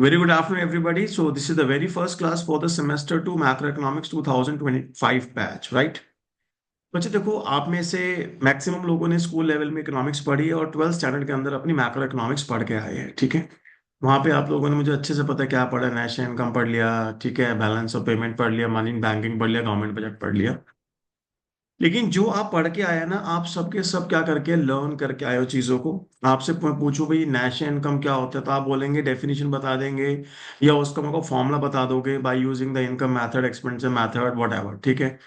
Very good afternoon, everybody. So this is the very first class for the semester 2 macroeconomics 2025 batch, right? बच्चे देखो, आप में से maximum लोगों ने स्कूल लेवल में इकोनॉमिक्स पढ़ी है और 12th स्टैंडर्ड के अंदर अपनी मैक्रो इकोनॉमिक्स पढ़ के आए हैं, ठीक है। वहां पे आप लोगों ने मुझे अच्छे से पता है क्या पढ़ा, नेशनल इनकम पढ़ लिया, ठीक है, बैलेंस ऑफ पेमेंट पढ़ लिया, मनी इन बैंकिंग पढ़ लिया, गवर्नमेंट बजट पढ़ लिया। लेकिन जो आप पढ़ के आए हैं ना, आप सबके सब क्या करके लर्न करके आए हो चीजों को। आपसे पूछो भाई नेशनल इनकम क्या होता है, तो आप बोलेंगे डेफिनेशन बता देंगे या उसका मेरे को फॉर्मूला बता दोगे, by using the income method, expenditure method, what ever, ठीक है।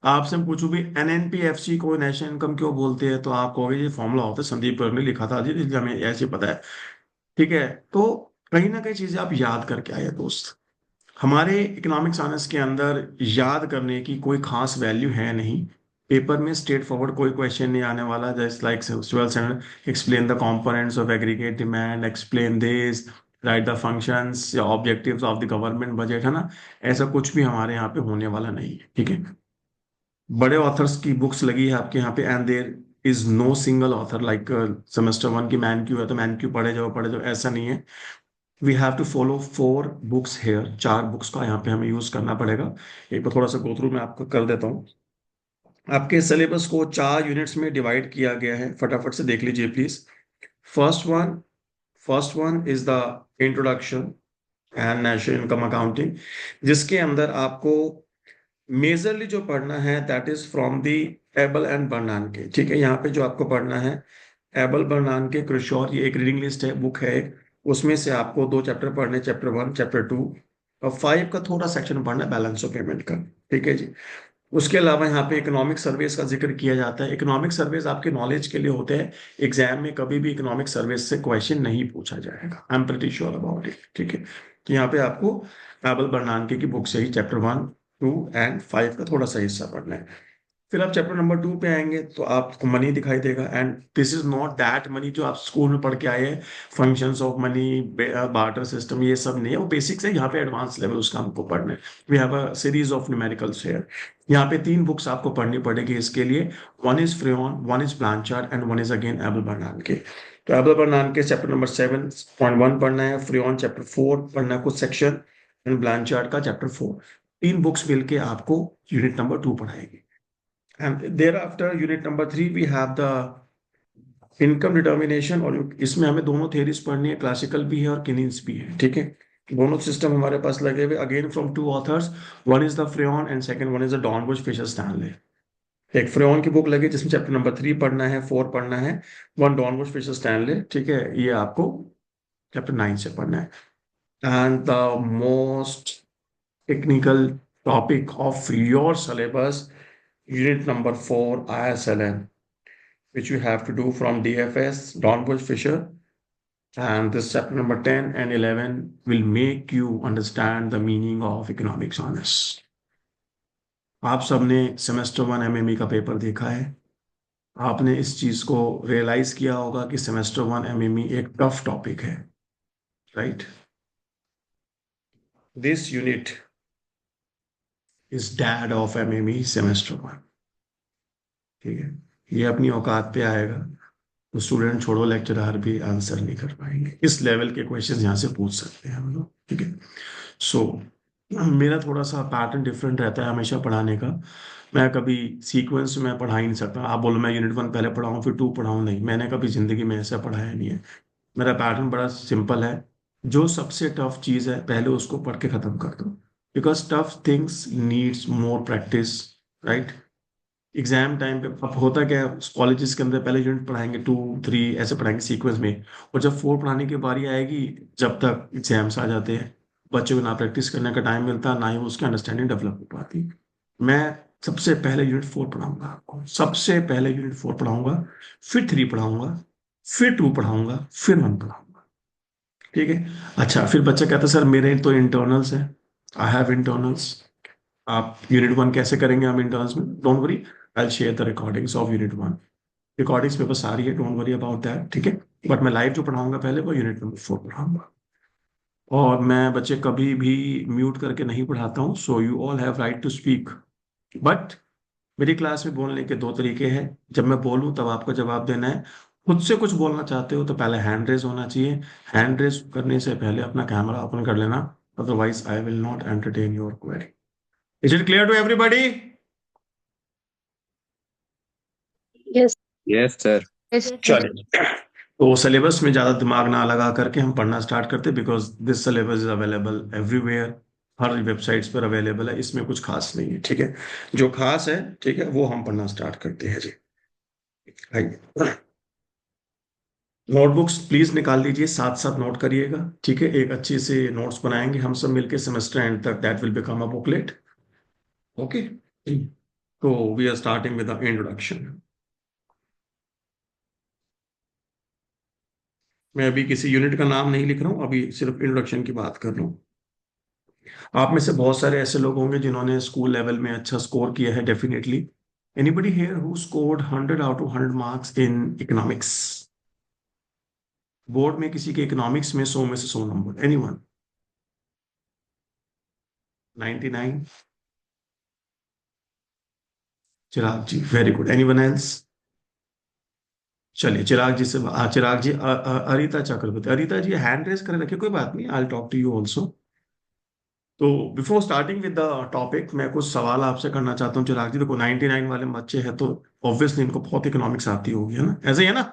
आपसे मैं पूछूं भी एनएनपीएफसी को नेशनल इनकम क्यों बोलते हैं, तो आप कहोगे ये फॉर्मूला होता है, संदीप गर्ग ने लिखा था जी, इसलिए हमें ऐसे ही पता है, ठीक है। तो कहीं ना कहीं चीजें आप याद करके आए हैं, दोस्त। हमारे इकोनॉमिक्स ऑनर्स के अंदर याद करने की कोई खास वैल्यू है नहीं। पेपर में स्ट्रेट फॉरवर्ड कोई क्वेश्चन नहीं आने वाला, just like 12th standard, explain the components of aggregate demand, explain this, right the functions या objectives of the government budget, है ना। ऐसा कुछ भी हमारे यहाँ पे होने वाला नहीं है, ठीक है। बड़े ऑथर्स की बुक्स लगी है आपके यहाँ पे, and there is no single author like semester 1 की मैन क्यू है तो मैन क्यू पढ़े जाओ, ऐसा नहीं है। We have to follow 4 books here, 4 books का यहाँ पे हमें यूज करना पड़ेगा। एक बार थोड़ा सा गो थ्रू मैं आपको कर देता हूँ। आपके सिलेबस को 4 यूनिट्स में डिवाइड किया गया है, फटाफट से देख लीजिए please. First one first one is the introduction and national income accounting, जिसके अंदर आपको मेजरली जो पढ़ना है that is from the able and बर्नानके, ठीक है। यहाँ पे जो आपको पढ़ना है एबल बर्नानके क्रिशॉर, ये एक रीडिंग लिस्ट है, बुक है एक। उसमें से आपको 2 चैप्टर पढ़ने, चैप्टर 1, चैप्टर 2 और 5 का थोड़ा सेक्शन पढ़ना है, बैलेंस ऑफ पेमेंट का, ठीक है जी। उसके अलावा यहाँ पे इकोनॉमिक सर्वेस का जिक्र किया जाता है। इकोनॉमिक सर्वेस आपके नॉलेज के लिए होते हैं, एग्जाम में कभी भी इकोनॉमिक सर्वेस से क्वेश्चन नहीं पूछा जाएगा, I am pretty sure about it, ठीक है। तो यहाँ पे आपको एबल बर्नानके की बुक से ही चैप्टर 1, 2 एंड 5 का थोड़ा सा हिस्सा पढ़ना है। फिर आप चैप्टर नंबर 2 पे आएंगे तो आपको मनी दिखाई देगा, and this is not that money जो आप स्कूल में पढ़ के आए हैं, functions of money, barter system, ये सब नहीं है, वो बेसिक्स है। यहाँ पे एडवांस लेवल उसका हमको पढ़ना है। We have a series of numericals here. यहाँ पे 3 बुक्स आपको पढ़नी पड़ेगी इसके लिए। One is Froyen, one is Blanchard and one is again Abel Bernanke. तो एबल बर्नानके चैप्टर नंबर 7.1 पढ़ना है, फ्रेयन चैप्टर 4 पढ़ना है कुछ सेक्शन, एंड ब्लांचार्ड का चैप्टर 4। 3 बुक्स मिलके आपको unit number 2 पढ़ाएगी। And thereafter, unit number 3, we have the income determination, और इसमें हमें दोनों थेरीज पढ़नी है, क्लासिकल भी है और किनीज भी है, ठीक है। दोनों सिस्टम हमारे पास लगे हुए, again from 2 authors. One is the Froyen and second one is the Dornbusch Fischer Stanley. एक फ्रेयन की बुक लगी जिसमें चैप्टर नंबर 3 पढ़ना है, 4 पढ़ना है, वन डॉर्नबुश फिशर स्टैनले, ठीक है। ये आपको चैप्टर 9 से पढ़ना है। And the most technical topic of your syllabus, unit number 4, ISLN, which you have to do from DFS, Dornbusch Fisher, and this chapter number 10 and 11 will make you understand the meaning of economics honors. आप सबने semester 1 MME का paper देखा है। आपने इस चीज को realise किया होगा कि सेमेस्टर 1 एमएमई एक टफ टॉपिक है, right. This unit is dad of MME semester 1, ठीक है। ये अपनी औकात पे आएगा तो स्टूडेंट छोड़ो, लेक्चरर भी आंसर नहीं कर पाएंगे। इस लेवल के क्वेश्चन यहाँ से पूछ सकते हैं हम लोग, ठीक है। सो मेरा थोड़ा सा पैटर्न डिफरेंट रहता है हमेशा पढ़ाने का। मैं कभी सीक्वेंस में पढ़ा ही नहीं सकता। आप बोलो मैं यूनिट 1 पहले पढ़ाऊँ फिर 2 पढ़ाऊँ, नहीं, मैंने कभी जिंदगी में ऐसा पढ़ाया नहीं है। मेरा पैटर्न बड़ा सिंपल है। जो सबसे टफ चीज़ है पहले उसको पढ़ के खत्म कर दो, because tough things needs more practice, right. Exam time पे अब होता क्या है, कॉलेजेस के अंदर पहले यूनिट पढ़ाएंगे, 2, 3 ऐसे पढ़ाएंगे सीक्वेंस में, और जब 4 पढ़ाने की बारी आएगी, जब तक एग्जाम्स आ जाते हैं, बच्चे को ना प्रैक्टिस करने का टाइम मिलता, ना ही उसकी अंडरस्टैंडिंग डेवलप हो पाती। मैं सबसे पहले यूनिट 4 पढ़ाऊंगा आपको, सबसे पहले यूनिट 4 पढ़ाऊंगा, फिर 3 पढ़ाऊंगा, फिर 2 पढ़ाऊंगा, फिर 1 पढ़ाऊंगा, ठीक है। अच्छा, फिर बच्चा कहता है सर मेरे तो इंटरनल्स है, आई हैव इंटरनल्स। आप यूनिट 1 कैसे करेंगे हम इंटर्न्स में, don't worry, I share the recordings of unit 1। Recordings paper सारी है, डोंट वरी अबाउट दैट, ठीक है। बट मैं लाइव जो पढ़ाऊंगा पहले वो यूनिट नंबर 4 पढ़ाऊंगा। और मैं बच्चे कभी भी म्यूट करके नहीं पढ़ाता हूँ, so you all have right to speak. But मेरी क्लास में बोलने के 2 तरीके हैं, जब मैं बोलूँ तब आपको जवाब देना है, खुद से कुछ बोलना चाहते हो तो पहले हैंड रेज होना चाहिए। हैंड रेज करने से पहले अपना कैमरा ओपन कर लेना, otherwise I will not entertain your query. Is it clear to everybody? Yes. Yes sir. Yes sir. चलिए, तो सिलेबस में ज्यादा दिमाग ना लगा करके हम पढ़ना स्टार्ट करते, because this syllabus is available everywhere, her websites पर अवेलेबल है, इसमें कुछ खास नहीं है, ठीक है। जो खास है, ठीक है, वो हम पढ़ना स्टार्ट करते हैं जी। आइए, नोटबुक्स प्लीज निकाल लीजिए, साथ साथ नोट करिएगा, ठीक है। एक अच्छे से नोट्स बनाएंगे हम सब मिलके सेमेस्टर एंड तक, that will become a booklet. Okay, तो we are starting with the introduction. मैं अभी किसी यूनिट का नाम नहीं लिख रहा हूँ, अभी सिर्फ इंट्रोडक्शन की बात कर रहा हूँ। आप में से बहुत सारे ऐसे लोग होंगे जिन्होंने स्कूल लेवल में अच्छा स्कोर किया है, definitely. Anybody here who scored 100 out of 100 marks in economics? Board में किसी के इकोनॉमिक्स में 100 में से 100 नंबर, एनीवन? 99? चिराग जी, वेरी गुड। Anyone else? चलिए, चिराग जी से चिराग जी, अरिता चक्रवर्ती, अरिता जी हैंड रेस कर रखिए, कोई बात नहीं, I talk to you also. तो before starting with the topic, मैं कुछ सवाल आपसे करना चाहता हूँ चिराग जी। देखो, 99 वाले बच्चे हैं तो ऑब्वियसली इनको बहुत इकोनॉमिक्स आती होगी, है ना, ऐसे ही है ना?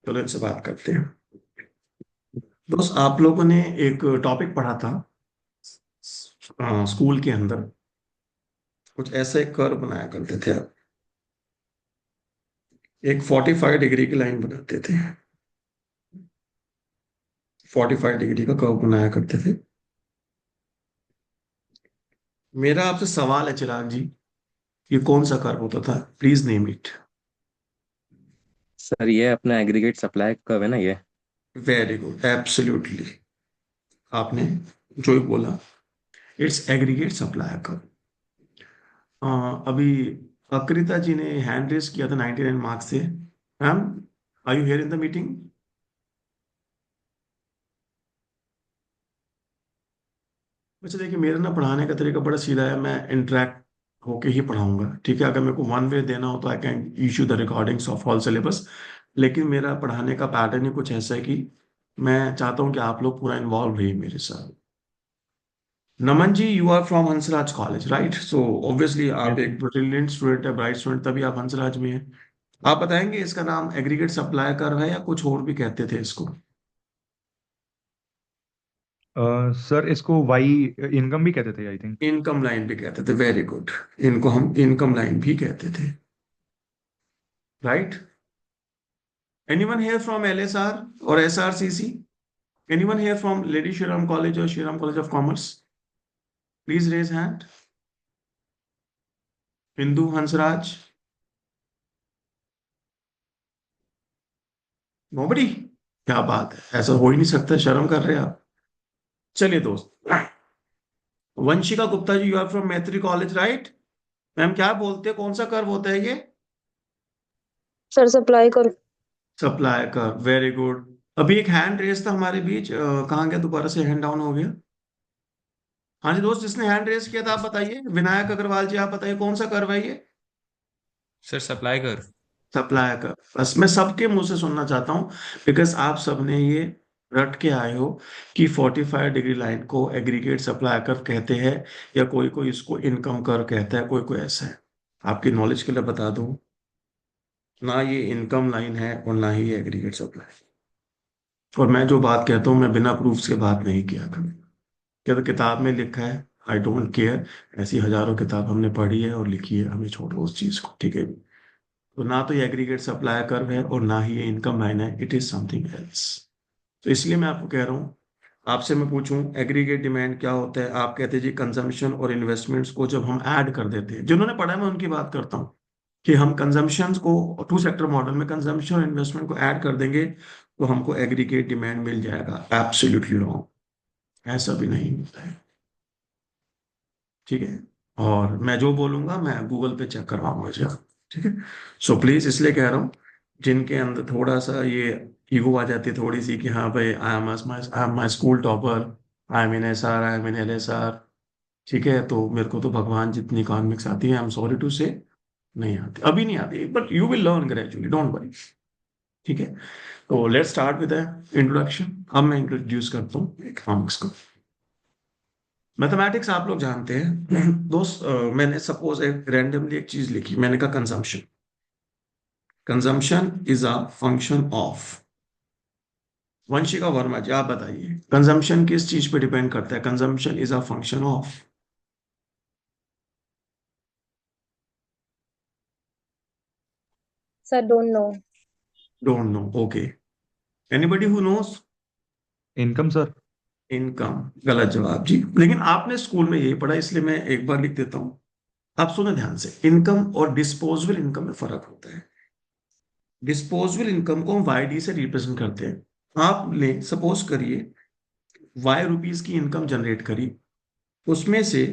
चलो इनसे बात करते हैं। दोस्त, आप लोगों ने एक टॉपिक पढ़ा था स्कूल के अंदर, कुछ ऐसे एक कर्व बनाया करते थे आप, एक 45 डिग्री की लाइन बनाते थे, 45 डिग्री का कर्व बनाया करते थे। मेरा आपसे सवाल है चिराग जी, ये कौन सा कर्व होता था? Please name it. सर ये अपना एग्रीगेट सप्लाई कर्व है ना ये। वेरी गुड, एब्सोल्युटली, आपने जो ही बोला, इट्स एग्रीगेट सप्लाई कर्व। अभी अकृता जी ने हैंड रेस किया था 99 मार्क्स से। Ma'am, are you here in the meeting? वैसे देखिए, मेरा ना पढ़ाने का तरीका बड़ा सीधा है, मैं इंटरेक्ट होके ही पढ़ाऊंगा, ठीक है। अगर मेरे को वन वे देना हो तो I can issue the recordings of all syllabus, लेकिन मेरा पढ़ाने का पैटर्न ही कुछ ऐसा है कि मैं चाहता हूँ कि आप लोग पूरा इन्वॉल्व रहिए मेरे साथ। Naman ji, you are from Hansraj college, right? So obviously आप यस एक ब्रिलियंट स्टूडेंट है, ब्राइट स्टूडेंट, तभी आप हंसराज में हैं। आप बताएंगे इसका नाम एग्रीगेट सप्लाई कर्व है या कुछ और भी कहते थे इसको? सर इसको वाई इनकम भी कहते थे आई थिंक। इनकम लाइन भी कहते थे, वेरी गुड। इनको हम इनकम लाइन भी कहते थे, right? Anyone here from LSR और SRCC? Anyone here from lady Shriram college और Shriram college of commerce? Please raise hand. Hindu Hansraj? Nobody? क्या बात है, ऐसा हो ही नहीं सकता, शर्म कर रहे हैं आप। चलिए दोस्त, Vanshika Gupta ji, you are from मैत्री कॉलेज, राइट? मैम, क्या बोलते हैं, कौन सा कर्व होता है ये? सर सप्लाई करो। Supply curve, very good. अभी एक हैंड रेस था हमारे बीच, कहाँ गया, दोबारा से हैंड डाउन हो गया। हाँ जी दोस्त, जिसने हैंड रेस किया था, आप बताइए, विनायक अग्रवाल जी, आप बताइए कौन सा कर्व है ये? सर सप्लाई कर। Supply curve. बस मैं सबके मुंह से सुनना चाहता हूँ, बिकॉज आप सबने ये रट के आए हो कि 45 डिग्री लाइन को एग्रीगेट सप्लाई कर्व कहते हैं, या कोई कोई इसको इनकम कर्व कहता है, कोई कोई ऐसा है। आपकी नॉलेज के लिए बता दूं, ना ये इनकम लाइन है और ना ही ये एग्रीगेट सप्लाई। और मैं जो बात कहता हूँ, मैं बिना प्रूफ के बात नहीं किया कभी। क्या तो किताब में लिखा है, आई डोंट केयर, ऐसी हजारों किताब हमने पढ़ी है और लिखी है, हमें छोड़ो उस चीज को, ठीक है। तो ना तो ये एग्रीगेट सप्लाई कर्व है और ना ही ये इनकम लाइन है, इट इज समथिंग एल्स। तो इसलिए मैं आपको कह रहा हूँ, आपसे मैं पूछूं एग्रीगेट डिमांड क्या होता है, आप कहते हैं जी कंजम्पशन और इन्वेस्टमेंट्स को जब हम ऐड कर देते हैं, जिन्होंने पढ़ा है मैं उनकी बात करता हूँ, कि हम कंजम्पशन को टू सेक्टर मॉडल में कंजम्पशन और इन्वेस्टमेंट को ऐड कर देंगे तो हमको एग्रीगेट डिमांड मिल जाएगा। एब्सोल्युटली रॉन्ग, ऐसा भी नहीं मिलता है, ठीक है। और मैं जो बोलूंगा मैं गूगल पे चेक करवाऊंगा जी, ठीक है। सो प्लीज, इसलिए कह रहा हूँ, जिनके अंदर थोड़ा सा ये ईगो आ जाती है थोड़ी सी कि हाँ भाई, I am my school topper, I am in S R, I am in L S R, ठीक है, तो मेरे को तो भगवान जितनी इकोनॉमिक्स आती है, आई एम सॉरी टू से, नहीं आती, अभी नहीं आती, but you will learn gradually, don't worry. ठीक है, तो लेट्स स्टार्ट विद इंट्रोडक्शन। अब मैं इंट्रोड्यूस करता हूँ इकोनॉमिक्स को। मैथमेटिक्स आप लोग जानते हैं दोस्त। मैंने सपोज एक रैंडमली एक चीज लिखी, मैंने कहा consumption. Consumption is a function of. Vanshika Verma ji आप बताइए, कंजम्पशन किस चीज पे डिपेंड करता है? Consumption is a function of. Sir, don't know. Don't know, okay. Anybody who knows? Income sir. Income गलत जवाब जी, लेकिन आपने स्कूल में यही पढ़ा इसलिए मैं एक बार लिख देता हूं। आप सुने ध्यान से, इनकम और डिस्पोजेबल इनकम में फर्क होता है। डिस्पोजेबल इनकम को हम वाईडी से रिप्रेजेंट करते हैं। आपने सपोज करिए वाई रुपीज की इनकम जनरेट करी, उसमें से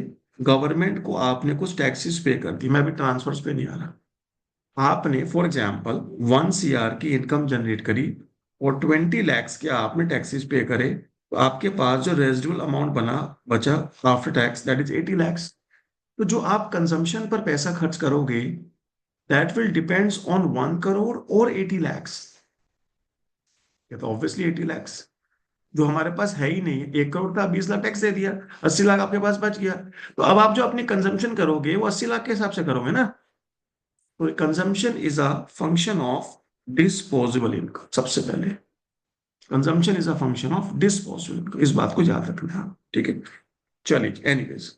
गवर्नमेंट को आपने कुछ टैक्सेस पे कर दी। मैं अभी ट्रांसफर्स पे नहीं आ रहा। आपने फॉर एग्जांपल 1 CR की इनकम जनरेट करी और 20 lakhs के आपने टैक्सेस पे करे, तो आपके पास जो रेजिडुअल अमाउंट बचा after tax, that is 80 lakhs। तो जो आप कंजम्पशन पर पैसा खर्च करोगे, that will depends on 1 crore और 80 lakhs। ये तो ऑब्वियसली 80 lakhs जो हमारे पास है ही नहीं। 1 crore था, 20 लाख टैक्स दे दिया, 80 लाख आपके पास बच गया। तो अब आप जो अपनी कंजम्पशन करोगे वो 80 लाख के हिसाब से करोगे ना। तो consumption is a function of disposable income. सबसे पहले consumption is a function of disposable income, इस बात को याद रखना है, ठीक है। चलिए एनीवेज,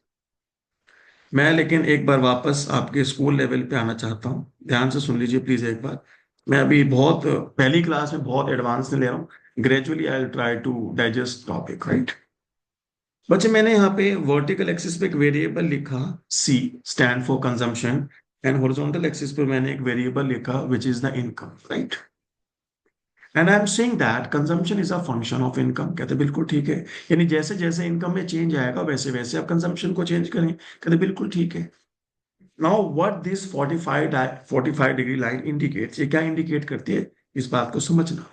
मैं लेकिन एक बार वापस आपके स्कूल लेवल पे आना चाहता हूँ। ध्यान से सुन लीजिए प्लीज एक बार। मैं अभी बहुत पहली क्लास में बहुत एडवांस में ले रहा हूँ। Gradually I will try to digest topic, right. बच्चे मैंने यहाँ पे वर्टिकल एक्सिस पे एक वेरिएबल लिखा C, stand for consumption, and horizontal axis पे मैंने एक वेरिएबल लिखा which is the income, right. And I am saying that consumption is a function of income. कहते बिल्कुल ठीक है, यानी जैसे जैसे इनकम में चेंज आएगा वैसे वैसे आप कंजम्पशन को चेंज करें। कहते बिल्कुल ठीक है। Now what this 45 degree line indicates, ये क्या इंडिकेट करती है, इस बात को समझना।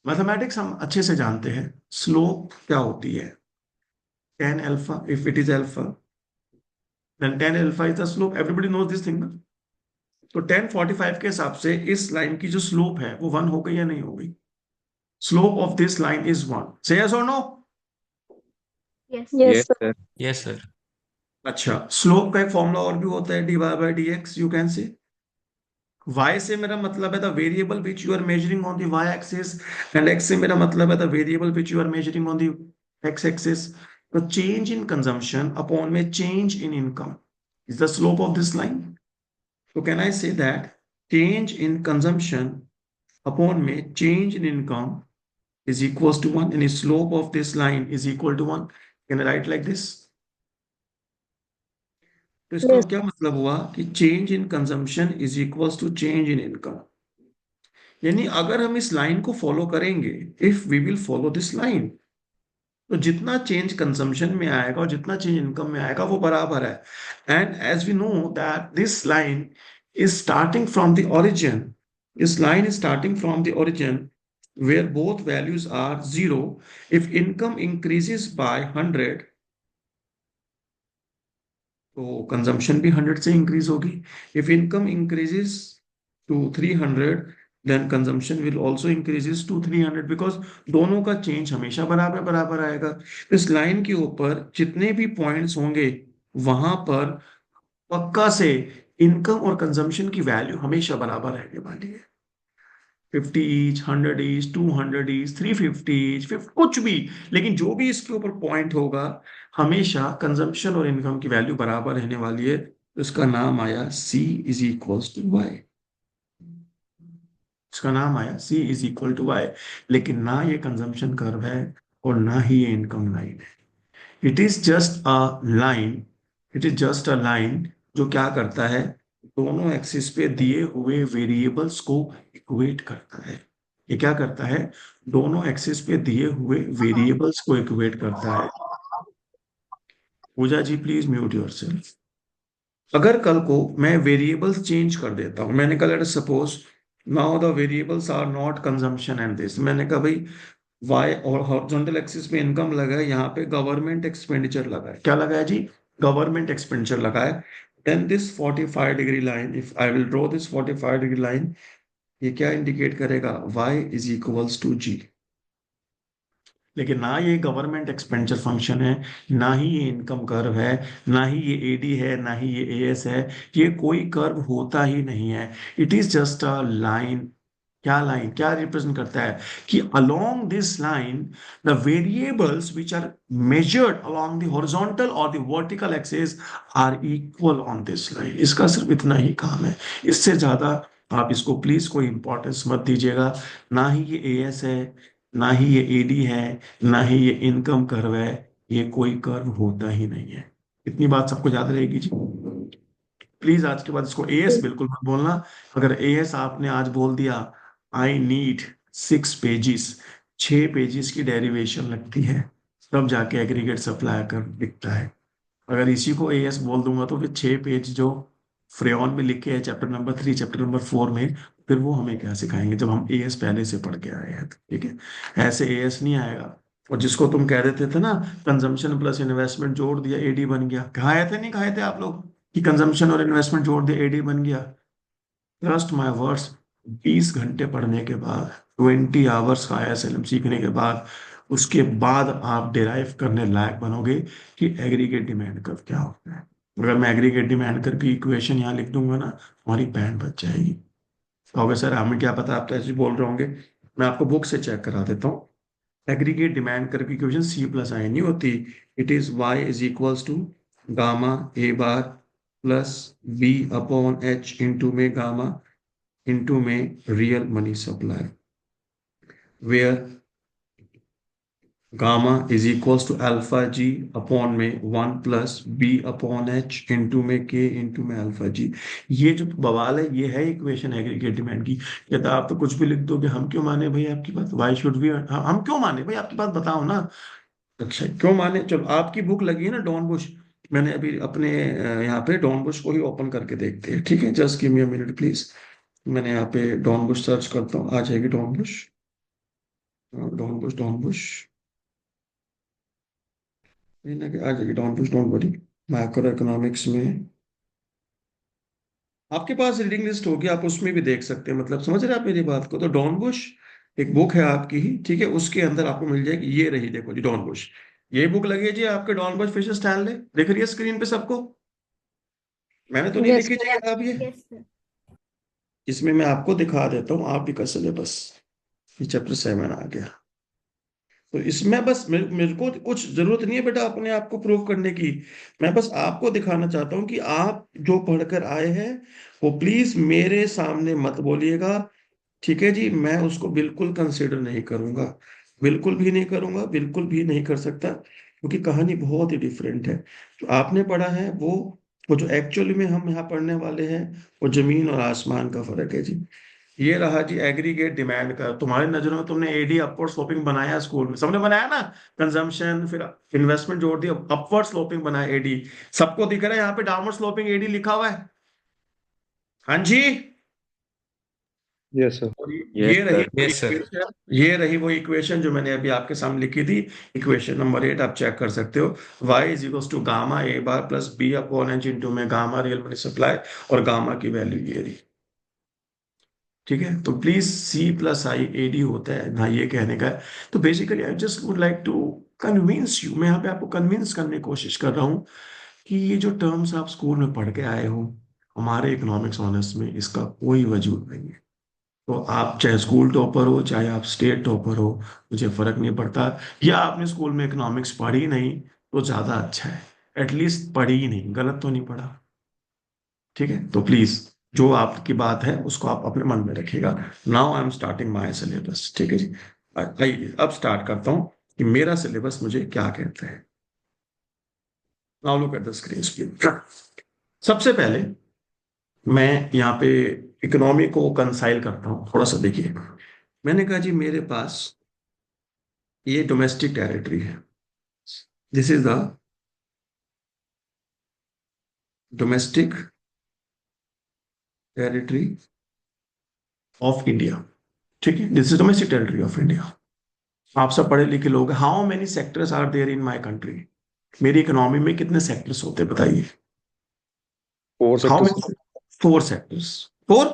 मैथमेटिक्स हम अच्छे से जानते हैं, स्लोप क्या होती है? tan alpha, if it is alpha, then tan alpha is the slope. Everybody knows this thing ना। तो tan 45 के हिसाब से इस लाइन की जो स्लोप है वो 1 हो गई या नहीं हो गई? Slope of this line is 1। Say yes और no? Yes, Yes, sir. sir. Yes, sir. अच्छा, स्लोप का एक फॉर्मूला और भी होता है, dy by dx। You can say y से मेरा मतलब है the variable which you are measuring on the y axis, and x से मेरा मतलब है the variable which you are measuring on the x axis. तो चेंज इन कंजम्पशन अपॉन में change in income is the slope of this line. So can I say that change in consumption upon में change in income is equals to 1, and the slope of this line is equal to 1? Can I write like this? तो इसका Yes. क्या मतलब हुआ कि change in consumption is equals to change in income। यानी अगर हम इस लाइन को फॉलो करेंगे, if we will follow this line, तो जितना चेंज कंजम्पशन में आएगा और जितना चेंज इनकम में आएगा वो बराबर है। And as we know that this line is starting from the origin. This line is starting from the origin where both values are 0. If income increases by 100, तो consumption भी 100 से increase होगी। If income increases to 300, then consumption will also increases to 300, because दोनों का change हमेशा बराबर बराबर आएगा। इस लाइन के ऊपर जितने भी पॉइंट्स होंगे वहां पर पक्का से इनकम और कंजम्पशन की वैल्यू हमेशा बराबर रहने वाली है। 50 ईच, 100 ईच, 200 ईच, 350 ईच, 50 कुछ भी, लेकिन जो भी इसके ऊपर पॉइंट होगा हमेशा कंजम्पशन और इनकम की वैल्यू बराबर रहने वाली है। तो इसका नाम आया C is equals to Y. इसका नाम आया C is equal to Y. लेकिन ना ये कंजम्पशन कर्व है और ना ही ये इनकम लाइन है। It is just a line, it is just a line जो क्या करता है, दोनों एक्सिस पे दिए हुए वेरिएबल्स को इक्वेट करता है। ये क्या करता है, दोनों एक्सिस पे दिए हुए वेरिएबल्स को इक्वेट करता है। पूजा जी प्लीज म्यूट योरसेल्फ। अगर कल को मैं वेरिएबल्स चेंज कर देता हूं, मैंने कहा let us suppose now the variables are not consumption and this, मैंने कहा भाई वाई और हॉरिजॉन्टल एक्सिस पे इनकम लगा है, यहाँ पे गवर्नमेंट एक्सपेंडिचर लगा है। क्या लगा है जी? गवर्नमेंट एक्सपेंडिचर लगा है। Then this 45 degree line, if I will draw this 45 degree line, ये क्या इंडिकेट करेगा, y is equals to G. लेकिन ना ये गवर्नमेंट एक्सपेंडिचर फंक्शन है, ना ही ये इनकम कर्व है, ना ही ये एडी है, ना ही ये एएस है। ये कोई कर्व होता ही नहीं है। It is just a line. क्या लाइन क्या रिप्रेजेंट करता है कि along this line the variables which are measured along the horizontal और the vertical axis are equal on this line. इसका सिर्फ इतना ही काम है, इससे ज्यादा आप इसको प्लीज कोई इंपॉर्टेंस मत दीजिएगा। ना ही ये एएस है, ना ही ये एडी है, ना ही ये इनकम कर्व है। ये कोई कर्व होता ही नहीं है। इतनी बात सबको याद रहेगी जी। प्लीज आज के बाद इसको एएस बिल्कुल मत बोलना। अगर एएस आपने आज बोल दिया, आई नीड 6 पेजेस, 6 पेजेस की डेरिवेशन लगती है, तब जाके एग्रीगेट सप्लाई कर दिखता है। अगर इसी को एएस बोल दूंगा तो फिर 6 पेज जो फ्रेऑन में लिखे हैं चैप्टर नंबर 3 चैप्टर नंबर 4 में, फिर वो हमें क्या सिखाएंगे जब हम एएस पहले से पढ़ के आए हैं तो, ठीक है। ऐसे एएस नहीं आएगा। और जिसको तुम कह देते थे ना, कंजम्पशन प्लस इन्वेस्टमेंट जोड़ दिया एडी बन गया, खाए थे नहीं खाए थे आप लोग कि कंजम्पशन और इन्वेस्टमेंट जोड़ दिया एडी बन गया? ट्रस्ट माय वर्ड्स, 20 घंटे पढ़ने के बाद, 20 आवर्स का आईएसएलएम सीखने के बाद, उसके बाद आप डिराइव करने लायक बनोगे कि एग्रीगेट डिमांड कर्व क्या होता है। अगर मैं एग्रीगेट डिमांड कर्व की इक्वेशन यहाँ लिख दूंगा ना, तुम्हारी बैंड बच जाएगी। कहोगे सर हमें क्या पता, आप तो ऐसे बोल रहे होंगे। मैं आपको बुक से चेक करा देता हूँ। एग्रीगेट डिमांड कर्व की इक्वेशन सी प्लस आई नहीं होती। It is Y is equals to gamma A bar plus B upon H into में गामा इंटू में real money supply, where gamma is equals to alpha G upon में 1 plus B upon H into में K into में alpha जी। ये जो बवाल है ये है इक्वेशन एग्रीगेट डिमांड की। कहता आप तो कुछ भी लिख दोगे, हम क्यों माने भाई आपकी बात, वाई शुड वी, हम क्यों माने भाई आपकी बात, बताओ ना। अच्छा क्यों माने, चलो आपकी बुक लगी है ना डॉन बुश, मैंने अभी अपने यहाँ पे डॉन बुश को ही ओपन करके देखते हैं, ठीक है। Just give me a minute please. मैंने यहाँ पे डॉन बुश सर्च करता हूँ, आ जाएगी Dornbusch. Dornbusch Dornbusch, नहीं ना आ जाएगी Dornbusch, don't worry. Macroeconomics में आपके पास रीडिंग लिस्ट होगी, आप उसमें भी देख सकते हैं, मतलब समझ रहे हैं आप मेरी बात को। तो डॉन बुश एक बुक है आपकी ही, ठीक है, उसके अंदर आपको मिल जाएगी, ये रही देखो जी डॉन बुश। ये बुक लगी है जी आपके डॉन बुश फिशर स्टैनले, दिख रही है स्क्रीन पे सबको? मैंने तो नहीं Yes, लिखी जी किताब ये। yes, sir. इसमें मैं आपको दिखा देता हूँ आप भी का सिलेबस। ये चैप्टर 7 आ गया। तो इसमें बस मेरे को कुछ जरूरत नहीं है बेटा अपने आप को प्रूव करने की। मैं बस आपको दिखाना चाहता हूँ कि आप जो पढ़कर आए हैं वो प्लीज मेरे सामने मत बोलिएगा, ठीक है जी। मैं उसको बिल्कुल कंसिडर नहीं करूंगा, बिल्कुल भी नहीं करूंगा, बिल्कुल भी नहीं कर सकता, क्योंकि कहानी बहुत ही डिफरेंट है। जो आपने पढ़ा है वो जो एक्चुअली में हम यहाँ पढ़ने वाले हैं, वो जमीन और आसमान का फर्क है जी। ये रहा जी एग्रीगेट डिमांड का। तुम्हारी नजरों में तुमने एडी अपवर्ड स्लोपिंग बनाया स्कूल में, सबने बनाया ना। कंजम्पशन फिर इन्वेस्टमेंट जोड़ दिया, अपवर्ड स्लोपिंग बनाया एडी। सबको दिख रहा है यहाँ पे डाउनवर्ड स्लोपिंग एडी लिखा हुआ है? हाँ जी। Yes sir. और यस ये रही सर। वो यस सर। इक्वेशन, ये रही वो इक्वेशन जो मैंने अभी आपके सामने लिखी थी। इक्वेशन नंबर 8 आप चेक कर सकते हो। y is equals to gamma A bar plus B upon H into में गामा रियल मनी सप्लाई, और गामा की वैल्यू ये रही, ठीक है। तो please C plus I AD होता है ना, ये कहने का है। तो basically I just would like to convince you, मैं यहाँ पे आपको कन्विंस करने की कोशिश कर रहा हूँ कि ये जो टर्म्स आप स्कूल में पढ़ के आए हो, हमारे इकोनॉमिक्स ऑनर्स में इसका कोई वजूद नहीं है। तो आप चाहे स्कूल टॉपर हो चाहे आप स्टेट टॉपर हो, मुझे फर्क नहीं पड़ता। या आपने स्कूल में इकोनॉमिक्स पढ़ी नहीं तो ज्यादा अच्छा है, एटलीस्ट पढ़ी ही नहीं, गलत तो नहीं पढ़ा, ठीक है। तो प्लीज जो आपकी बात है उसको आप अपने मन में रखिएगा। Now I am starting my syllabus, ठीक है जी। आइए अब स्टार्ट करता हूँ कि मेरा सिलेबस मुझे क्या कहता है। Now look at the screen please. सबसे पहले मैं यहाँ पे इकोनॉमी को कंसाइल करता हूँ, थोड़ा सा देखिए। मैंने कहा जी मेरे पास ये डोमेस्टिक टेरिटरी है, this is the domestic territory of India, ठीक है। This is domestic territory of India. आप सब पढ़े लिखे लोग, how many sectors are there in my country? मेरी इकोनॉमी में कितने सेक्टर्स होते हैं बताइए? 4 how sectors. Many? 4 sectors. 4?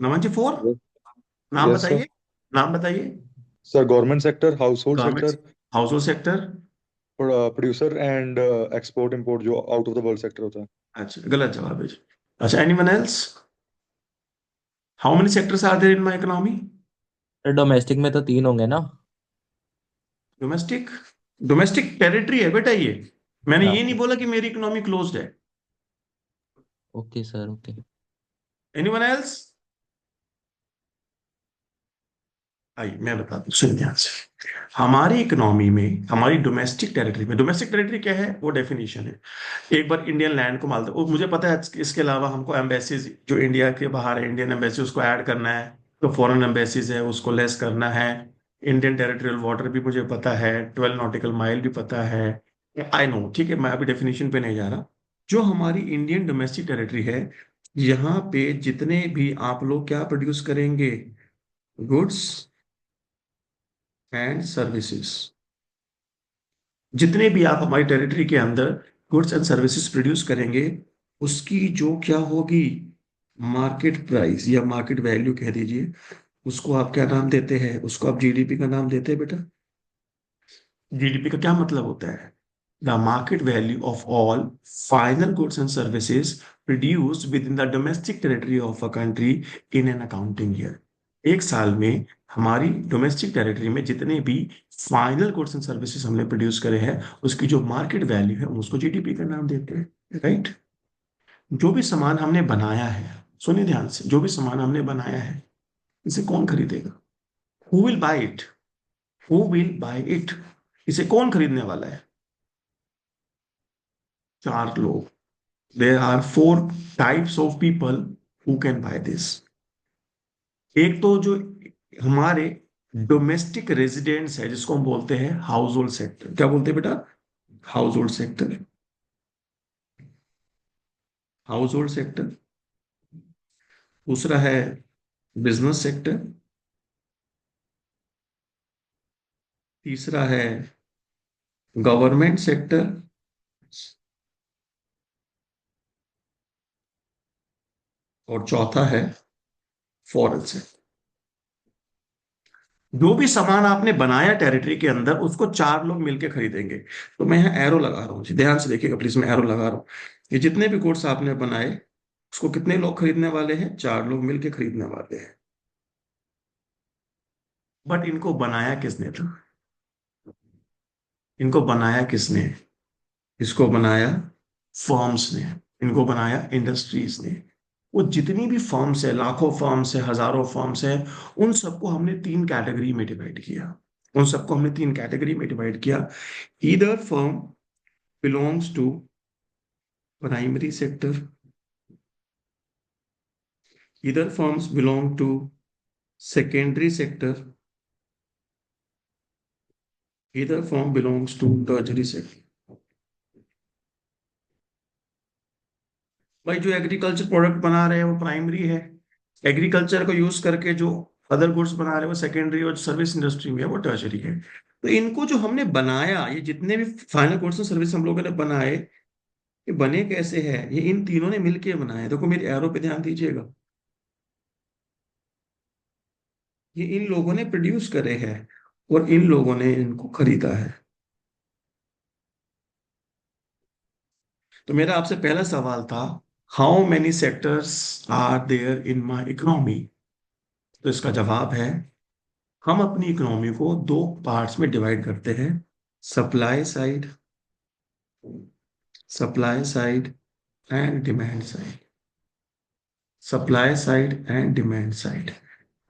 Naman ji, 4 Yes, नाम yes, sir. बताइए, नाम बताइए। Sir, government sector, household government, sector, house hold sector. producer and export import जो out of the world sector होता है. अच्छा, गलत जवाब है जी। अच्छा, anyone else? How many sectors are there in my economy? Domestic में तो 3 होंगे ना। डोमेस्टिक, डोमेस्टिक टेरिटरी है बेटा ये। मैंने हाँ। ये नहीं बोला कि मेरी इकोनॉमी क्लोज्ड है। Okay sir, okay. Anyone else? आइए मैं बता दूं, सुनिए ध्यान से। हमारी इकोनॉमी में, हमारी डोमेस्टिक टेरिटरी में, डोमेस्टिक टेरिटरी क्या है वो डेफिनेशन है। एक बार इंडियन लैंड को मालते, और मुझे पता है इसके अलावा हमको एम्बेसीज जो इंडिया के बाहर है, इंडियन एम्बेसी उसको ऐड करना है, तो फॉरेन एम्बेसीज है उसको लेस करना है। इंडियन टेरिटोरियल वाटर भी मुझे पता है, 12 नॉटिकल माइल भी पता है। आई नो, ठीक है, मैं अभी डेफिनेशन पे नहीं जा रहा। जो हमारी इंडियन डोमेस्टिक टेरिटरी है, यहाँ पे जितने भी आप लोग क्या प्रोड्यूस करेंगे, गुड्स एंड सर्विसेज, जितने भी आप हमारी टेरिटरी के अंदर गुड्स एंड सर्विसेज प्रोड्यूस करेंगे, उसकी जो क्या होगी, मार्केट प्राइस या मार्केट वैल्यू कह दीजिए, उसको आप क्या नाम देते हैं, उसको आप जीडीपी का नाम देते हैं बेटा। जीडीपी का क्या मतलब होता है? The market value of all final goods and services produced with in the domestic territory of a country in an accounting year. एक साल में हमारी डोमेस्टिक टेरिटरी में जितने भी फाइनल गुड्स एंड सर्विसेज हमने प्रोड्यूस करे हैं, उसकी जो मार्केट वैल्यू है उसको जीडीपी का नाम देते हैं, राइट। जो भी सामान हमने बनाया है, सुनिए ध्यान से, जो भी सामान हमने बनाया है, इसे कौन खरीदेगा? Who will buy it? Who will buy it? इसे कौन खरीदने वाला है? 4 लोग। There are 4 types of people who can buy this. एक तो जो हमारे डोमेस्टिक रेजिडेंट्स है, जिसको हम बोलते हैं हाउस होल्ड सेक्टर। क्या बोलते हैं बेटा? House hold sector, household sector. दूसरा है बिजनेस सेक्टर। तीसरा है गवर्नमेंट सेक्टर। और चौथा है फॉरेन सेक्टर। जो भी सामान आपने बनाया टेरिटरी के अंदर, उसको 4 लोग मिलकर खरीदेंगे। तो मैं यहाँ एरो लगा रहा हूँ जी, ध्यान से देखिएगा प्लीज, मैं एरो लगा रहा हूँ। ये जितने भी गुड्स आपने बनाए, उसको कितने लोग खरीदने वाले हैं? 4 लोग मिलकर खरीदने वाले हैं। बट इनको बनाया किसने था? इनको बनाया किसने? इसको बनाया फर्म्स ने, इनको बनाया इंडस्ट्रीज ने। वो जितनी भी फर्म्स है, लाखों फर्म्स है, हजारों फर्म्स है, उन सबको हमने 3 कैटेगरी में डिवाइड किया। उन सबको हमने 3 कैटेगरी में डिवाइड किया। Either firm belongs to primary sector, either firms belong to secondary sector, either firm belongs to tertiary sector. भाई जो एग्रीकल्चर प्रोडक्ट बना रहे हैं वो प्राइमरी है, एग्रीकल्चर को यूज करके जो अदर गुड्स बना रहे हैं वो सेकेंडरी, और सर्विस इंडस्ट्री में है वो टर्शरी है। तो इनको जो हमने बनाया, ये जितने भी फाइनल गुड्स और सर्विस हम लोगों ने बनाए, ये बने कैसे हैं? ये इन तीनों ने मिलके बनाए। देखो मेरी एरो पे ध्यान दीजिएगा, ये इन लोगों ने प्रोड्यूस करे हैं और इन लोगों ने इनको खरीदा है। तो मेरा आपसे पहला सवाल था, how many sectors are there in my economy? तो इसका जवाब है, हम अपनी इकोनॉमी को 2 पार्ट्स में डिवाइड करते हैं, supply side, supply side and demand side. Supply side and demand side.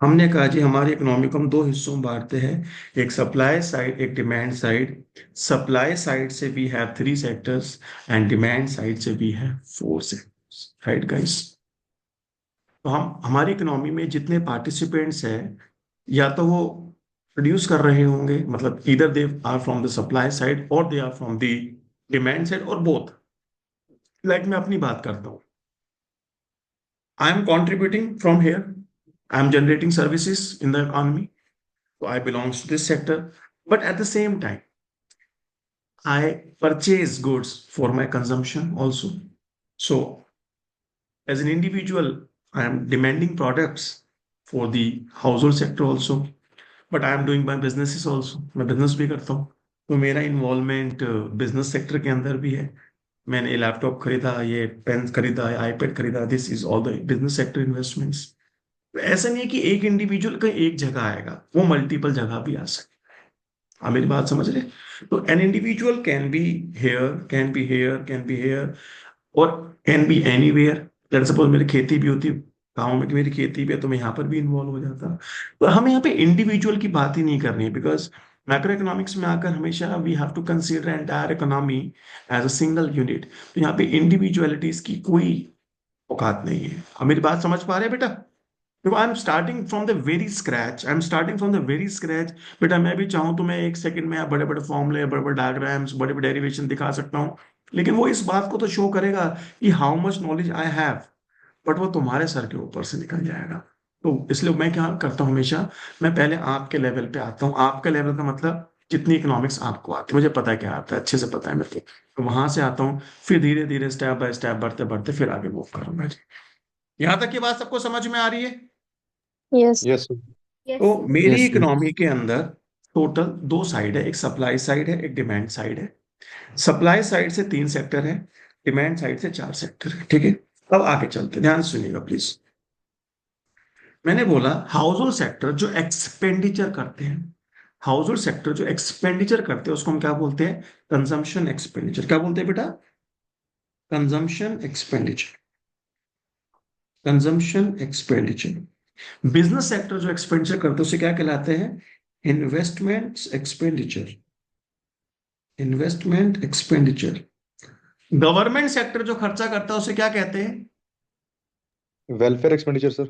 हमने कहा जी हमारी इकोनॉमी को हम 2 हिस्सों में बांटते हैं, एक सप्लाई साइड, एक डिमांड साइड। सप्लाई साइड से we have 3 sectors and demand side से we have 4 sectors, right guys. तो हम हमारी इकोनॉमी में जितने पार्टिसिपेंट्स हैं, या तो वो प्रोड्यूस कर रहे होंगे, मतलब इधर they are from the supply side और they are from the demand side, और बोथ। लाइक मैं अपनी बात करता हूँ, I am contributing from here, I am generating services in the economy, so I belongs to this sector. But at the same time, I purchase goods for my consumption also. So as an individual, I am demanding products for the household sector also, but I am doing my businesses also. मैं business भी करता हूँ, तो मेरा involvement business sector के अंदर भी है। मैंने लैपटॉप खरीदा, ये पेन खरीदा, आईपैड खरीदा, this is all the business sector investments. ऐसा नहीं है कि एक इंडिविजुअल का एक जगह आएगा, वो मल्टीपल जगह भी आ सकता है। आप मेरी बात समझ रहे? तो an individual can be here, can be here, can be here, और can be anywhere. Let's suppose मेरी खेती भी होती, गाँव में कि मेरी खेती भी है, तो मैं यहाँ पर भी इन्वॉल्व हो जाता। तो हमें यहाँ पे इंडिविजुअल की बात ही नहीं करनी है, बिकॉज मैक्रो इकोनॉमिक्स में आकर हमेशा we have to consider entire economy as a single unit. तो यहाँ पे इंडिविजुअलिटीज की कोई औकात नहीं है। अब मेरी बात समझ पा रहे हैं बेटा? देखो, आई am starting from the very scratch, I am starting from the very scratch. बेटा मैं भी चाहूँ तो मैं एक सेकंड में बड़े बड़े फॉर्मूले, बड़े बड़े डायग्राम्स, बड़े बड़े डेरिवेशन दिखा सकता हूँ, लेकिन वो इस बात को तो शो करेगा कि how much knowledge I have, but वो तुम्हारे सर के ऊपर से निकल जाएगा। तो इसलिए मैं क्या करता हूँ हमेशा, मैं पहले आपके लेवल पे आता हूँ। आपके लेवल का मतलब जितनी इकोनॉमिक्स आपको आती है, मुझे पता है क्या आता है, अच्छे से पता है मेरे को, तो वहां से आता हूँ, फिर धीरे धीरे स्टेप बाय स्टेप बढ़ते बढ़ते फिर आगे मूव करूंगा जी। यहाँ तक की बात सबको समझ में आ रही है? Yes. Yes, sir. Yes. तो मेरी Yes, sir. इकोनॉमी के अंदर टोटल दो साइड है, एक सप्लाई साइड है, एक डिमांड साइड है। सप्लाई साइड से 3 सेक्टर है, डिमांड साइड से 4 सेक्टर है, ठीक है? अब आगे चलते, ध्यान से सुनिएगा प्लीज। मैंने बोला हाउस होल्ड सेक्टर जो एक्सपेंडिचर करते हैं, हाउस होल्ड सेक्टर जो एक्सपेंडिचर करते हैं उसको हम क्या बोलते हैं? Consumption expenditure. क्या बोलते हैं बेटा? Consumption expenditure, consumption expenditure. Business sector जो एक्सपेंडिचर करते हैं उसे क्या कहलाते हैं? Investment expenditure, investment expenditure. Government sector जो खर्चा करता है उसे क्या कहते हैं? Welfare expenditure, sir.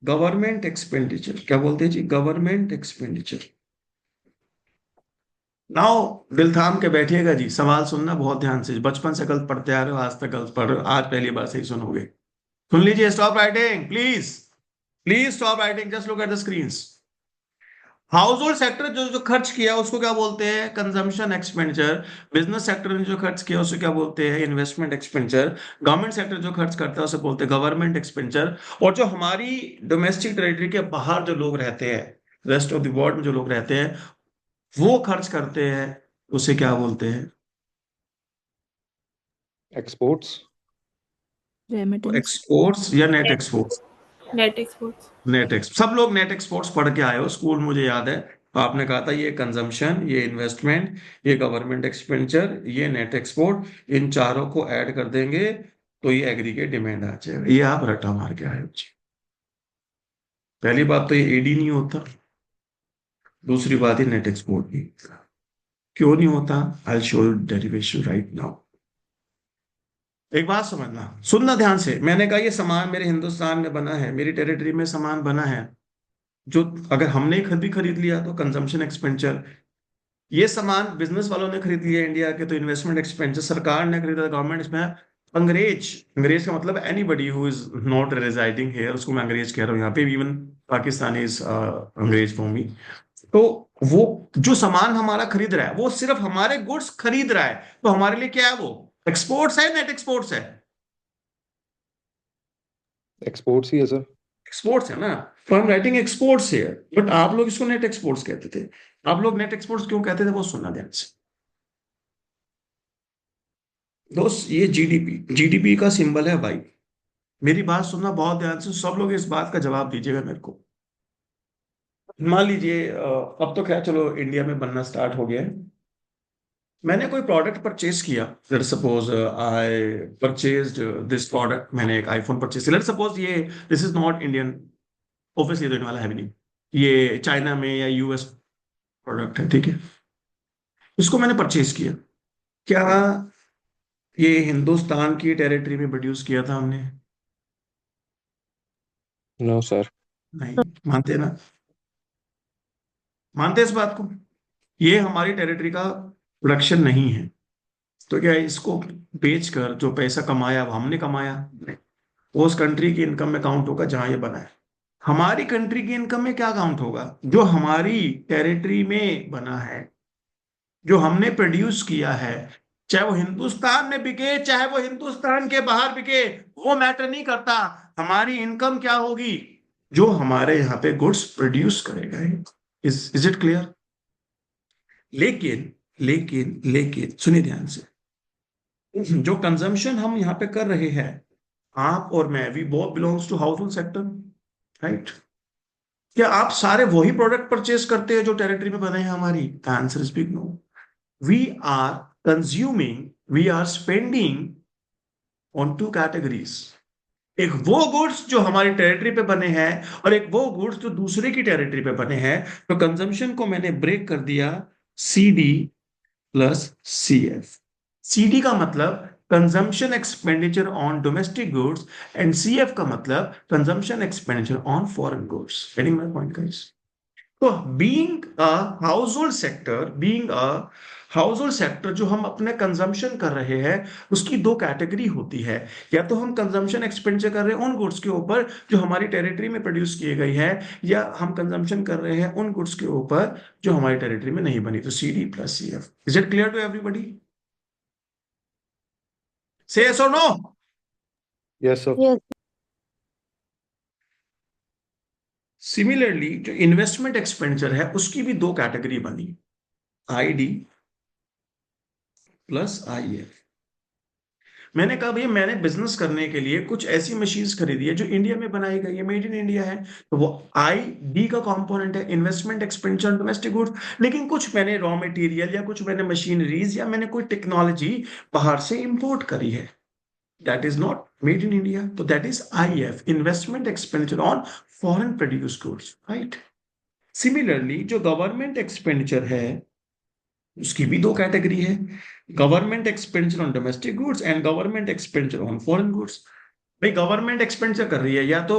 Government expenditure. क्या बोलते हैं जी? Government expenditure. नाउ दिल थाम के बैठिएगा जी, सवाल सुनना बहुत ध्यान से, बचपन से गलत पढ़ते आ रहे हो, आज तक गलत पढ़ रहे हो, आज पहली बार सही सुनोगे। सुन लीजिए, stop writing please, please stop writing, just look at the screens. House hold sector जो जो खर्च किया उसको क्या बोलते हैं? Consumption expenditure. बिजनेस सेक्टर ने जो खर्च किया उसे क्या बोलते हैं? Investment expenditure. गवर्नमेंट सेक्टर जो खर्च करता है उसे बोलते हैं गवर्नमेंट एक्सपेंडिचर। और जो हमारी डोमेस्टिक टेरिटरी के बाहर जो लोग रहते हैं, रेस्ट ऑफ द वर्ल्ड में जो लोग रहते हैं, वो खर्च करते हैं, उसे क्या बोलते हैं? Exports. एक्सपोर्ट्स या net exports? Net exports. Net x, सब लोग नेट एक्सपोर्ट्स पढ़ के आए हो स्कूल, मुझे याद है। आपने कहा था ये कंजम्पशन, ये इन्वेस्टमेंट, ये गवर्नमेंट एक्सपेंडिचर, ये नेट एक्सपोर्ट, इन चारों को ऐड कर देंगे तो ये एग्रीगेट डिमांड आ जाएगा। ये आप रट्टा मार के आए हो जी। पहली बात तो ये एडी नहीं होता, दूसरी बात ये नेट एक्सपोर्ट नहीं होता। क्यों नहीं होता? I show you derivation right now. एक बात समझना, सुनना ध्यान से। मैंने कहा ये सामान मेरे हिंदुस्तान में बना है, मेरी टेरिटरी में सामान बना है, जो अगर हमने खुद भी खरीद लिया तो कंजम्पशन एक्सपेंडिचर। ये सामान बिजनेस वालों ने खरीद लिया इंडिया के तो इन्वेस्टमेंट एक्सपेंडिचर, सरकार ने खरीदा, गवर्नमेंट इसमें। अंग्रेज, अंग्रेज का मतलब anybody who is not residing here, उसको मैं अंग्रेज कह रहा हूँ यहाँ पे, इवन पाकिस्तानी इज अंग्रेज फॉर मी। तो वो जो सामान हमारा खरीद रहा है वो सिर्फ हमारे गुड्स खरीद रहा है, तो हमारे लिए क्या है? वो एक्सपोर्ट्स है, नेट एक्सपोर्ट्स है? Exports ही है, sir. एक्सपोर्ट्स है ना, तो I am writing exports here, but आप लोग इसको नेट एक्सपोर्ट्स कहते थे। आप लोग नेट एक्सपोर्ट्स क्यों कहते थे वो सुनना ध्यान से दोस्त। ये जीडीपी, जीडीपी का सिंबल है भाई। मेरी बात सुनना बहुत ध्यान से, सब लोग इस बात का जवाब दीजिएगा मेरे को। मान लीजिए अब तो खैर चलो इंडिया में बनना स्टार्ट हो गया है। मैंने कोई प्रोडक्ट परचेज किया, let suppose I purchased this product, मैंने एक आईफोन परचेज किया, लेट सपोज ये this is not Indian, obviously देने वाला है भी नहीं, ये चाइना में या यूएस प्रोडक्ट है, ठीक है? इसको मैंने परचेज किया, क्या ये हिंदुस्तान की टेरिटरी में प्रोड्यूस किया था हमने? No sir. नहीं मानते ना? मानते इस बात को? ये हमारी टेरिटरी का प्रोडक्शन नहीं है, तो क्या इसको बेचकर जो पैसा कमाया वो हमने कमाया? नहीं। वो उस कंट्री की इनकम में काउंट होगा जहां ये बना है। हमारी कंट्री की इनकम में क्या काउंट होगा? जो हमारी टेरिटरी में बना है, जो हमने प्रोड्यूस किया है, चाहे वो हिंदुस्तान में बिके चाहे वो हिंदुस्तान के बाहर बिके, वो मैटर नहीं करता। हमारी इनकम क्या होगी? जो हमारे यहाँ पे गुड्स प्रोड्यूस करेगा। Is it clear? लेकिन लेकिन लेकिन सुनिए ध्यान से, जो कंजम्पशन हम यहाँ पे कर रहे हैं, आप और मैं, we both belongs to household sector, right? क्या आप सारे वही प्रोडक्ट परचेज करते हैं जो टेरिटरी में बने हैं हमारी? The answer is big no. We are consuming, we are spending on two categories. एक वो गुड्स जो हमारी टेरिटरी पे बने हैं और एक वो गुड्स जो दूसरे की टेरिटरी पे बने हैं। तो कंजम्पशन को मैंने ब्रेक कर दिया सीडी प्लस सीएफ। सीडी का मतलब consumption expenditure on domestic goods and CF का मतलब consumption expenditure on foreign goods. Getting my point guys? तो being a household sector जो हम अपने कंजम्पशन कर रहे हैं, उसकी दो कैटेगरी होती है। या तो हम कंजम्पशन एक्सपेंडिचर कर रहे हैं उन गुड्स के ऊपर जो हमारी टेरिटरी में प्रोड्यूस किए गई है, या हम कंजम्पशन कर रहे हैं उन गुड्स के ऊपर जो हमारी टेरिटरी में नहीं बनी। तो CD plus CF. Is it clear to everybody? से यस और no? Yes, sir. Yes. Similarly जो इन्वेस्टमेंट एक्सपेंडिचर है उसकी भी दो कैटेगरी बनी, आईडी प्लस आईएफ। मैंने कहा भैया मैंने बिजनेस करने के लिए कुछ ऐसी मशीन्स खरीदी है जो इंडिया में बनाई गई है, मेड इन इंडिया है, तो वो आईडी का कंपोनेंट है, इन्वेस्टमेंट एक्सपेंडिचर डोमेस्टिक गुड्स। लेकिन कुछ मैंने रॉ मटेरियल या कुछ मैंने मशीनरीज या मैंने कोई टेक्नोलॉजी बाहर से इंपोर्ट करी है, that is not made in India, तो that is IF, investment expenditure on foreign produce goods, right? Similarly जो गवर्नमेंट एक्सपेंडिचर है उसकी भी दो कैटेगरी है, government expenditure on domestic goods and government expenditure on foreign goods. भाई government expenditure कर रही है या तो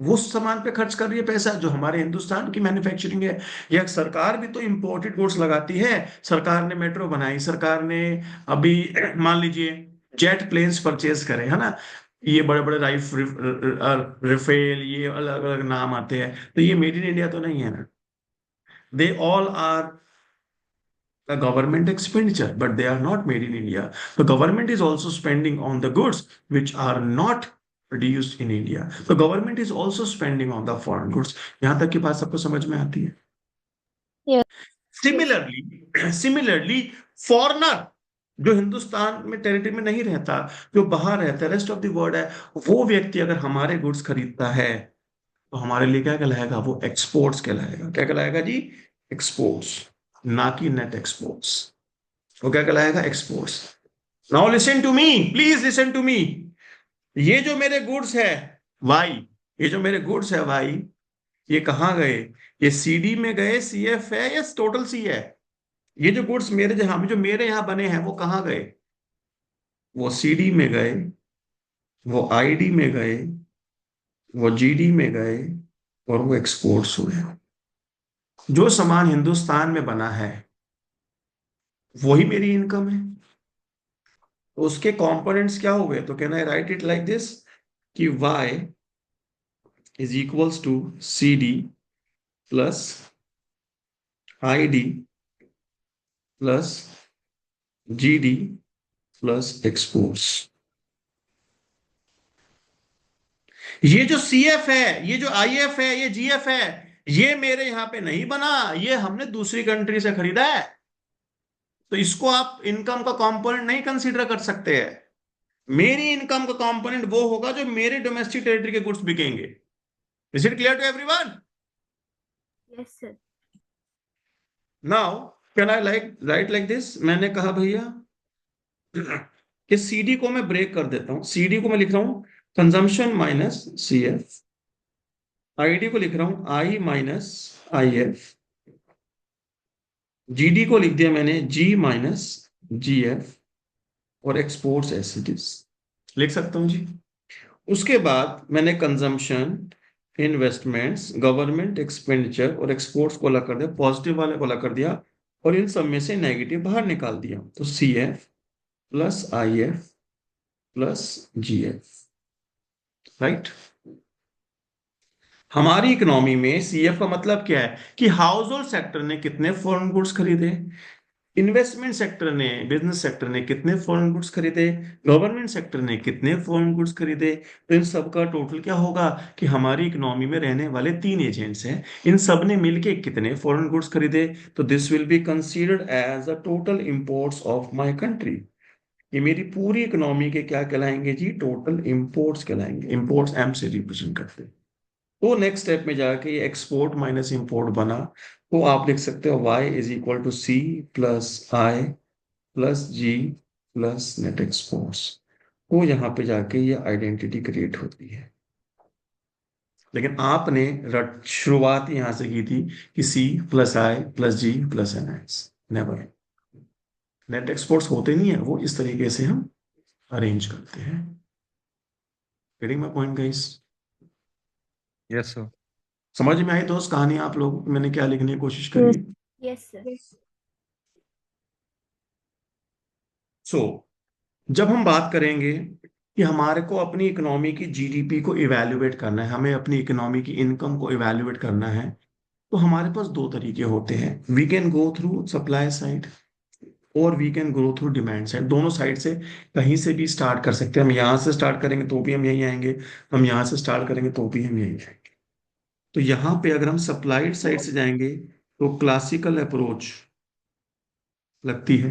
वो सामान पे खर्च कर रही है पैसा जो हमारे हिंदुस्तान की मैन्युफैक्चरिंग है, या सरकार भी तो इंपोर्टेड गुड्स लगाती है। सरकार ने मेट्रो बनाई, सरकार ने अभी मान लीजिए जेट प्लेन्स परचेज करे, है ना, ये बड़े बड़े राफेल, ये अलग अलग नाम आते हैं, तो ये मेड इन इंडिया तो नहीं है ना। They all are a government expenditure, but they are not made in India. The government is also spending on the goods which are not produced in India. The government is also spending on the foreign goods. यहाँ तक की बात सबको समझ में आती है? Yes. Similarly, foreigner जो हिंदुस्तान में टेरिटरी में नहीं रहता, जो बाहर रहता है, रेस्ट ऑफ द वर्ल्ड है, वो व्यक्ति अगर हमारे गुड्स खरीदता है तो हमारे लिए क्या कहलाएगा? वो एक्सपोर्ट्स कहलाएगा। क्या कहलाएगा जी? एक्सपोर्ट्स, ना कि नेट एक्सपोर्ट्स। वो क्या कहलाएगा? Exports. Now listen to me, please listen to me. ये जो मेरे गुड्स है वाई, ये जो मेरे गुड्स है वाई, ये कहाँ गए? ये सीडी में गए, सीएफ है या टोटल सी है? ये जो गुड्स मेरे जो मेरे यहाँ बने हैं वो कहाँ गए? वो सीडी में गए, वो आईडी में गए, वो जीडी में गए, और वो एक्सपोर्ट्स हुए। जो सामान हिंदुस्तान में बना है वही मेरी इनकम है, तो उसके कंपोनेंट्स क्या हो गए? तो can I write it like this कि y is equals to CD plus ID plus GD plus exports. ये जो CF है, ये जो IF है, ये GF है, ये मेरे यहां पे नहीं बना, ये हमने दूसरी कंट्री से खरीदा है, तो इसको आप इनकम का कंपोनेंट नहीं कंसीडर कर सकते हैं। मेरी इनकम का कंपोनेंट वो होगा जो मेरे डोमेस्टिक टेरिटरी के गुड्स बिकेंगे। Is it clear to everyone? Yes, sir. Now can I write like this? मैंने कहा भैया कि सीडी को मैं ब्रेक कर देता हूं। सीडी को मैं लिख रहा हूं कंजम्पशन माइनस सीएफ, आईडी को लिख रहा हूं आई माइनस आईएफ, जीडी को लिख दिया मैंने जी माइनस जीएफ, और एक्सपोर्ट्स एज इट इज लिख सकता हूं जी। उसके बाद मैंने कंजम्पशन, इन्वेस्टमेंट्स, गवर्नमेंट एक्सपेंडिचर और एक्सपोर्ट्स को अलग कर दिया, पॉजिटिव वाले को अलग कर दिया, और इन सब में से नेगेटिव बाहर निकाल दिया। तो CF plus if plus GF, right? हमारी इकोनॉमी में सीएफ का मतलब क्या है कि हाउस होल्ड सेक्टर ने कितने फॉरेन गुड्स खरीदे, इन्वेस्टमेंट सेक्टर ने, बिजनेस सेक्टर ने कितने फॉरेन गुड्स खरीदे, गवर्नमेंट सेक्टर ने कितने फॉरेन गुड्स खरीदे। तो इन सब का टोटल क्या होगा कि हमारी इकोनॉमी में रहने वाले तीन एजेंट्स हैं, इन सब ने मिलके कितने फॉरेन गुड्स खरीदे। तो this will be considered as the total imports of my country. ये मेरी पूरी इकोनॉमी के क्या कहलाएंगे जी, टोटल इंपोर्ट्स कहलाएंगे। इंपोर्ट्स एम से रिप्रेजेंट करते हैं। तो नेक्स्ट स्टेप में जाके ये एक्सपोर्ट माइनस इंपोर्ट बना, तो आप लिख सकते हो y is equal to C plus I plus G plus net exports. तो यहाँ पे जाके ये आइडेंटिटी क्रिएट होती है। लेकिन आपने शुरुआत यहाँ से की थी कि C plus I plus G plus N X, never. Net exports होते नहीं है, वो इस तरीके से हम अरेंज करते हैं। Getting my point guys? Yes sir. समझ में आई दोस्त कहानी आप लोग, मैंने क्या लिखने की कोशिश करी? Yes, sir. सो जब हम बात करेंगे कि हमारे को अपनी इकोनॉमी की जीडीपी को इवैल्यूएट करना है, हमें अपनी इकोनॉमी की इनकम को इवैल्यूएट करना है, तो हमारे पास दो तरीके होते हैं। We can go through supply side और we can go through demand side. दोनों साइड से कहीं से भी स्टार्ट कर सकते हैं। हम यहाँ से स्टार्ट करेंगे तो भी हम यहीं आएंगे, हम यहाँ से स्टार्ट करेंगे तो भी हम यहीं आएंगे। तो यहाँ पे अगर हम सप्लाइड साइड से जाएंगे तो क्लासिकल अप्रोच लगती है,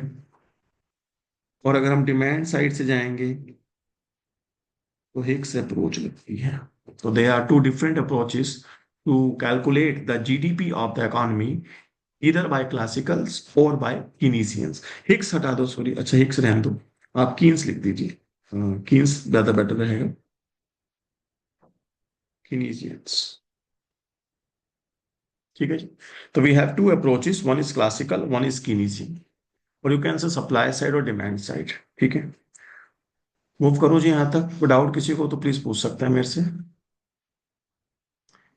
और अगर हम डिमांड साइड से जाएंगे तो हिक्स अप्रोच लगती है। तो they are two different approaches to calculate the GDP of the economy, इधर बाय क्लासिकल्स और बाय कीनीसियंस। हिक्स हटा दो, सॉरी, अच्छा हिक्स रहने दो, आप कीन्स लिख दीजिए, कीन्स ज्यादा बेटर रहेगा। कीनीसियंस, ठीक है जी। तो we have two approaches, one is classical, one is Keynesian, और you can say supply side और डिमांड साइड। ठीक है, मूव करो जी। यहां तक कोई डाउट किसी को तो प्लीज पूछ सकता है मेरे से।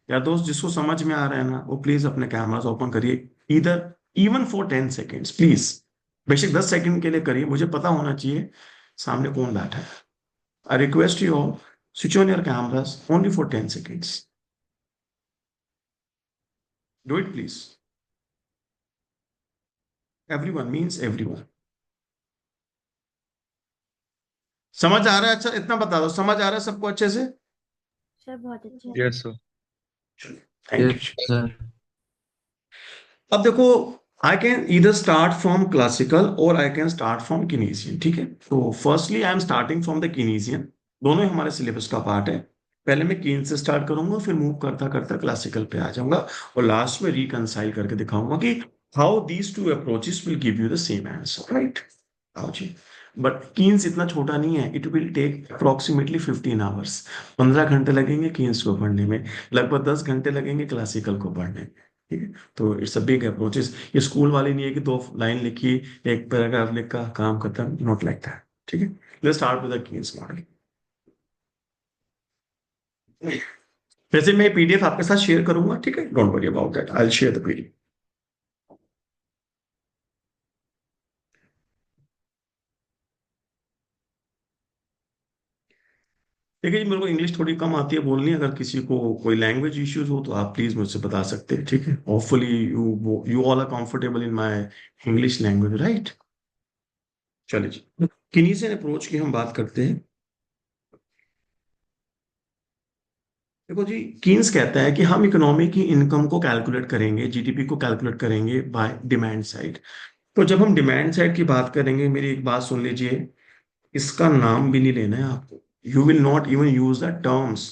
या दोस्त जिसको समझ में आ रहा है ना, वो प्लीज अपने कैमरास ओपन करिए, इधर इवन फॉर 10 सेकेंड्स प्लीज। बेशक 10 सेकंड के लिए करिए, मुझे पता होना चाहिए सामने कौन बैठा है। I request you all, switch on your cameras only for 10 seconds। Do it please. Everyone means everyone. समझ आ रहा है? अच्छा इतना बता दो, समझ आ रहा है सबको अच्छे से? Sir, बहुत अच्छे। Yes sir. Thank yes you. Sir. अब देखो, I can either start from classical और I can start from Keynesian. ठीक है, तो firstly I am starting from the Keynesian. दोनों ही हमारे सिलेबस का पार्ट है। पहले मैं कीन से स्टार्ट करूंगा, फिर मूव करता करता क्लासिकल पे आ जाऊंगा, और लास्ट में रिकंसाइल करके दिखाऊंगा कि how these two approaches will give you the same answer, right? आओ जी। बट कीन्स इतना छोटा नहीं है, it will take approximately 15 hours. 15 घंटे लगेंगे कीन्स को पढ़ने में, लगभग 10 घंटे लगेंगे क्लासिकल को पढ़ने में। ठीक है, तो इट्स अ बिग अप्रोचेस। ये स्कूल वाले नहीं है कि 2 लाइन लिखी, एक पैराग्राफ लिखा, काम खत्म, नॉट लाइक दैट। ठीक है, let's start with the Keynes model. वैसे मैं पीडीएफ आपके साथ शेयर करूंगा, ठीक है, don't worry about that, I will share the PDF. देखिए जी, मेरे को इंग्लिश थोड़ी कम आती है बोलनी। अगर किसी को कोई लैंग्वेज इश्यूज हो तो आप प्लीज मुझसे बता सकते हैं। ठीक है, hopefully you all are comfortable in my English language, right? चलिए जी, किनीसियन अप्रोच की हम बात करते हैं। देखो जी, कीन्स कहता है कि हम इकोनॉमी की इनकम को कैलकुलेट करेंगे, जीडीपी को कैलकुलेट करेंगे बाय डिमांड साइड। तो जब हम डिमांड साइड की बात करेंगे, मेरी एक बात सुन लीजिए, इसका नाम भी नहीं लेना है आपको। You will not even use the terms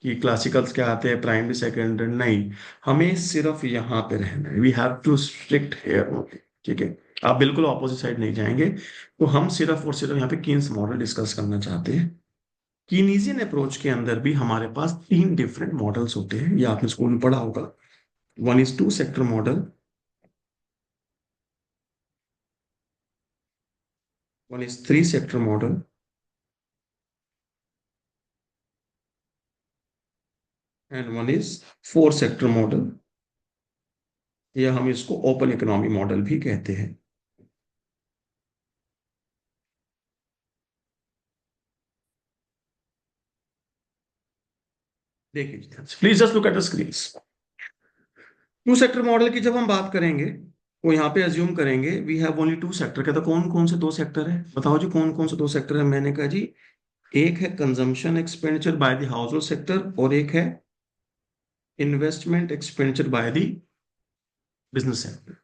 कि क्लासिकल्स क्या आते हैं, प्राइमरी सेकेंडरी, नहीं। हमें सिर्फ यहाँ पे रहना है, we have to strict here only. ठीक है, आप बिल्कुल ऑपोजिट साइड नहीं जाएंगे। तो हम सिर्फ और सिर्फ यहाँ पे कीन्स मॉडल डिस्कस करना चाहते हैं। कीनीजियन अप्रोच के अंदर भी हमारे पास 3 डिफरेंट मॉडल्स होते हैं, ये आपने स्कूल में पढ़ा होगा। One is 2 sector model, one is 3 sector model, and one is 4 sector model, या हम इसको ओपन इकोनॉमी मॉडल भी कहते हैं। देखिए please just look at the screen. 2 sector model की जब हम बात करेंगे वो यहाँ पे अज्यूम करेंगे we have only two sector. कहता कौन कौन से दो सेक्टर है, बताओ जी कौन कौन से दो सेक्टर है। मैंने कहा जी एक है consumption expenditure by the household sector और एक है investment expenditure by the business sector.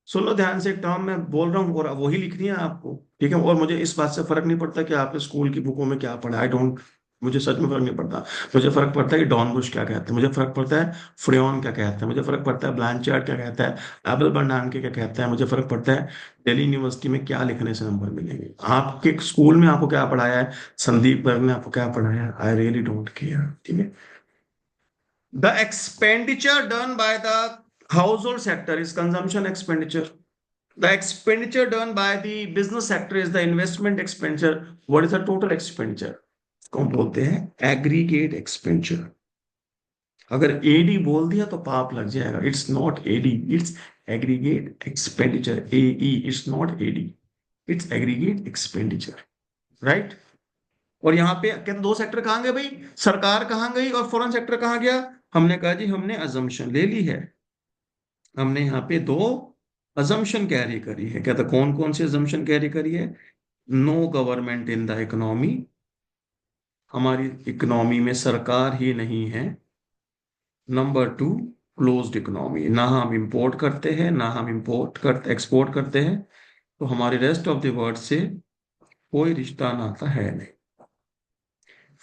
सुन लो ध्यान से, एक टर्म मैं बोल रहा हूँ और वही लिखनी है आपको, ठीक है। और मुझे इस बात से फर्क नहीं पड़ता कि आपने स्कूल की बुकों में क्या पढ़ा, आई डोंट, मुझे सच में फर्क नहीं पड़ता। मुझे फर्क पड़ता है कि डॉन बुश क्या कहते हैं, मुझे फर्क पड़ता है फ्रेयॉन क्या कहता है, मुझे फर्क पड़ता है ब्लैंचार्ड क्या कहता है, एबल बर्नानके क्या कहता है, मुझे फर्क पड़ता है दिल्ली यूनिवर्सिटी में क्या लिखने से नंबर मिलेंगे। आपके स्कूल में आपको क्या पढ़ाया है, संदीप गर्ग ने आपको क्या पढ़ाया है, आई रियली डोंट केयर, ठीक है। The expenditure done by the household sector is consumption expenditure. The expenditure done by the business sector is the investment expenditure. What is the total expenditure? इसको हम बोलते हैं aggregate expenditure. अगर AD बोल दिया तो पाप लग जाएगा। It's not AD, it's aggregate expenditure. AE, it's not AD, it's aggregate expenditure, right? और यहाँ पे कहते दो सेक्टर कहाँ गए भाई, सरकार कहाँ गई और फॉरेन सेक्टर कहाँ गया। हमने कहा जी हमने अजम्पशन ले ली है, हमने यहाँ पे दो अजम्पशन कैरी करी है। कहता कौन कौन सी अजम्पशन कैरी करी है, no government in the economy, हमारी इकोनॉमी में सरकार ही नहीं है। नंबर टू, क्लोज्ड इकोनॉमी, ना हम इंपोर्ट करते हैं ना हम एक्सपोर्ट करते हैं, तो हमारे रेस्ट ऑफ द वर्ल्ड से कोई रिश्ता नाता है नहीं।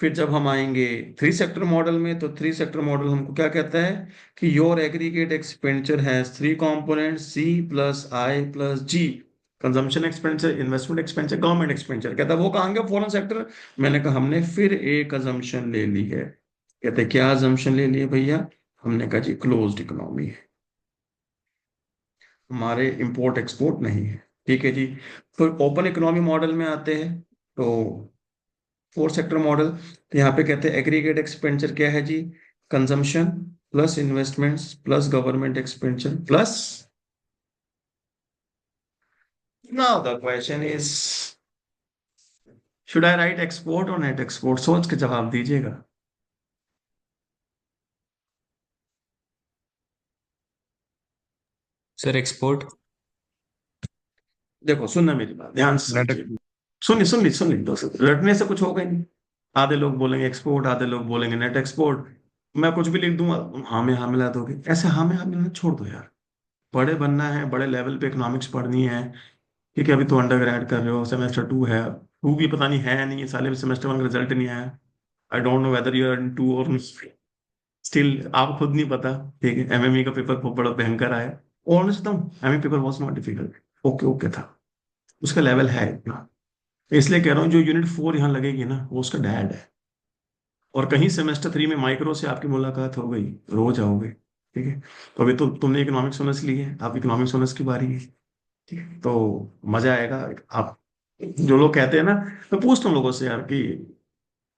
फिर जब हम आएंगे थ्री सेक्टर मॉडल में, तो थ्री सेक्टर मॉडल हमको क्या कहता है कि your aggregate expenditure has three component, C plus I plus G, consumption expenditure, investment expenditure, government expenditure. कहता है वो कहाँ गया, फॉरेन सेक्टर। मैंने कहा हमने फिर एक अजम्पशन ले ली है। कहते क्या अजम्पशन ले लिए भैया, हमने कहा जी क्लोज्ड इकोनॉमी है, हमारे इंपोर्ट एक्सपोर्ट नहीं है, ठीक है जी। फिर ओपन इकोनॉमी मॉडल में आते हैं, तो फोर सेक्टर मॉडल, तो यहाँ पे कहते हैं एग्रीगेट एक्सपेंडिचर क्या है जी, consumption plus investments plus government expenditure plus. Now the question is should I write export और नेट एक्सपोर्ट, सोच के जवाब दीजिएगा। Sir export. देखो सुनना मेरी बात ध्यान से नेट समझिए, सुन ली दोस्त, रटने से कुछ होगा ही नहीं। आधे लोग बोलेंगे एक्सपोर्ट, आधे लोग बोलेंगे नेट एक्सपोर्ट, मैं कुछ भी लिख दूंगा, हाँ में हाँ मिला दोगे। ऐसे हाँ में हाँ मिलाना छोड़ दो यार, बड़े बनना है, बड़े लेवल पे इकोनॉमिक्स पढ़नी है, ठीक है। अभी तो अंडर ग्रेड कर रहे हो, सेमेस्टर 2 है, 2 भी पता नहीं है नहीं, साले में सेमेस्टर 1 का रिजल्ट नहीं आया। I don't know whether you are in 2 और स्टिल, आप खुद नहीं पता, ठीक है। MME का पेपर बहुत बड़ा भयंकर आया, और मैं बताऊँ MME paper was not difficult, okay okay था, उसका लेवल है इतना। इसलिए कह रहा हूँ जो यूनिट 4 यहाँ लगेगी ना वो उसका डैड है। और कहीं सेमेस्टर 3 में माइक्रो से आपकी मुलाकात हो गई, रोज आओगे, ठीक है। तो अभी तो तुमने इकोनॉमिक्स ऑनर्स ली है, आप इकोनॉमिक्स ऑनर्स की बारी है, ठीक है। तो मजा आएगा। आप जो लोग कहते हैं ना, मैं पूछता हूँ लोगों से यार कि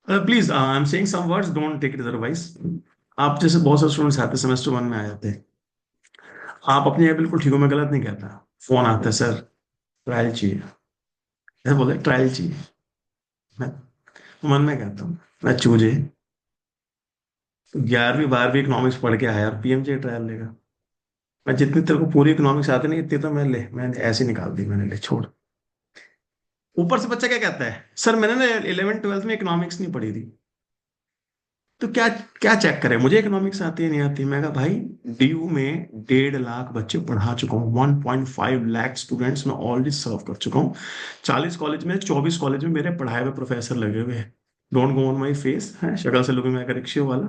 please I am saying some words, don't take it otherwise. आप जैसे बहुत सारे स्टूडेंट्स आते हैं सेमेस्टर 1 में आ जाते हैं, आप अपनी जगह बिल्कुल ठीक हो, मैं गलत नहीं कहता, फोन आता है सर ट्रायल चाहिए, ऐसे बोले ट्रायल चाहिए, मैं मन में कहता हूँ मैं चूजे 11वीं 12वीं इकोनॉमिक्स पढ़ के आया और PMJ ट्रायल लेगा। मैं जितनी तेरे को पूरी इकोनॉमिक्स आती नहीं इतनी तो मैंने ऐसे निकाल दी, मैंने ले छोड़। ऊपर से बच्चा क्या कहता है, सर मैंने ना 11th 12th में इकोनॉमिक्स नहीं पढ़ी थी, तो क्या क्या चेक करें, मुझे इकोनॉमिक्स आती है नहीं आती। मैं कहा भाई DU में 1.5 लाख बच्चे पढ़ा चुका हूँ, 1.5 लाख स्टूडेंट्स में ऑलरेडी सर्व कर चुका हूँ। 40 कॉलेज में 24 कॉलेज में मेरे पढ़ाए हुए प्रोफेसर लगे हुए हैं, don't go on my face है, शक्ल से लोग मैं रिक्शे वाला,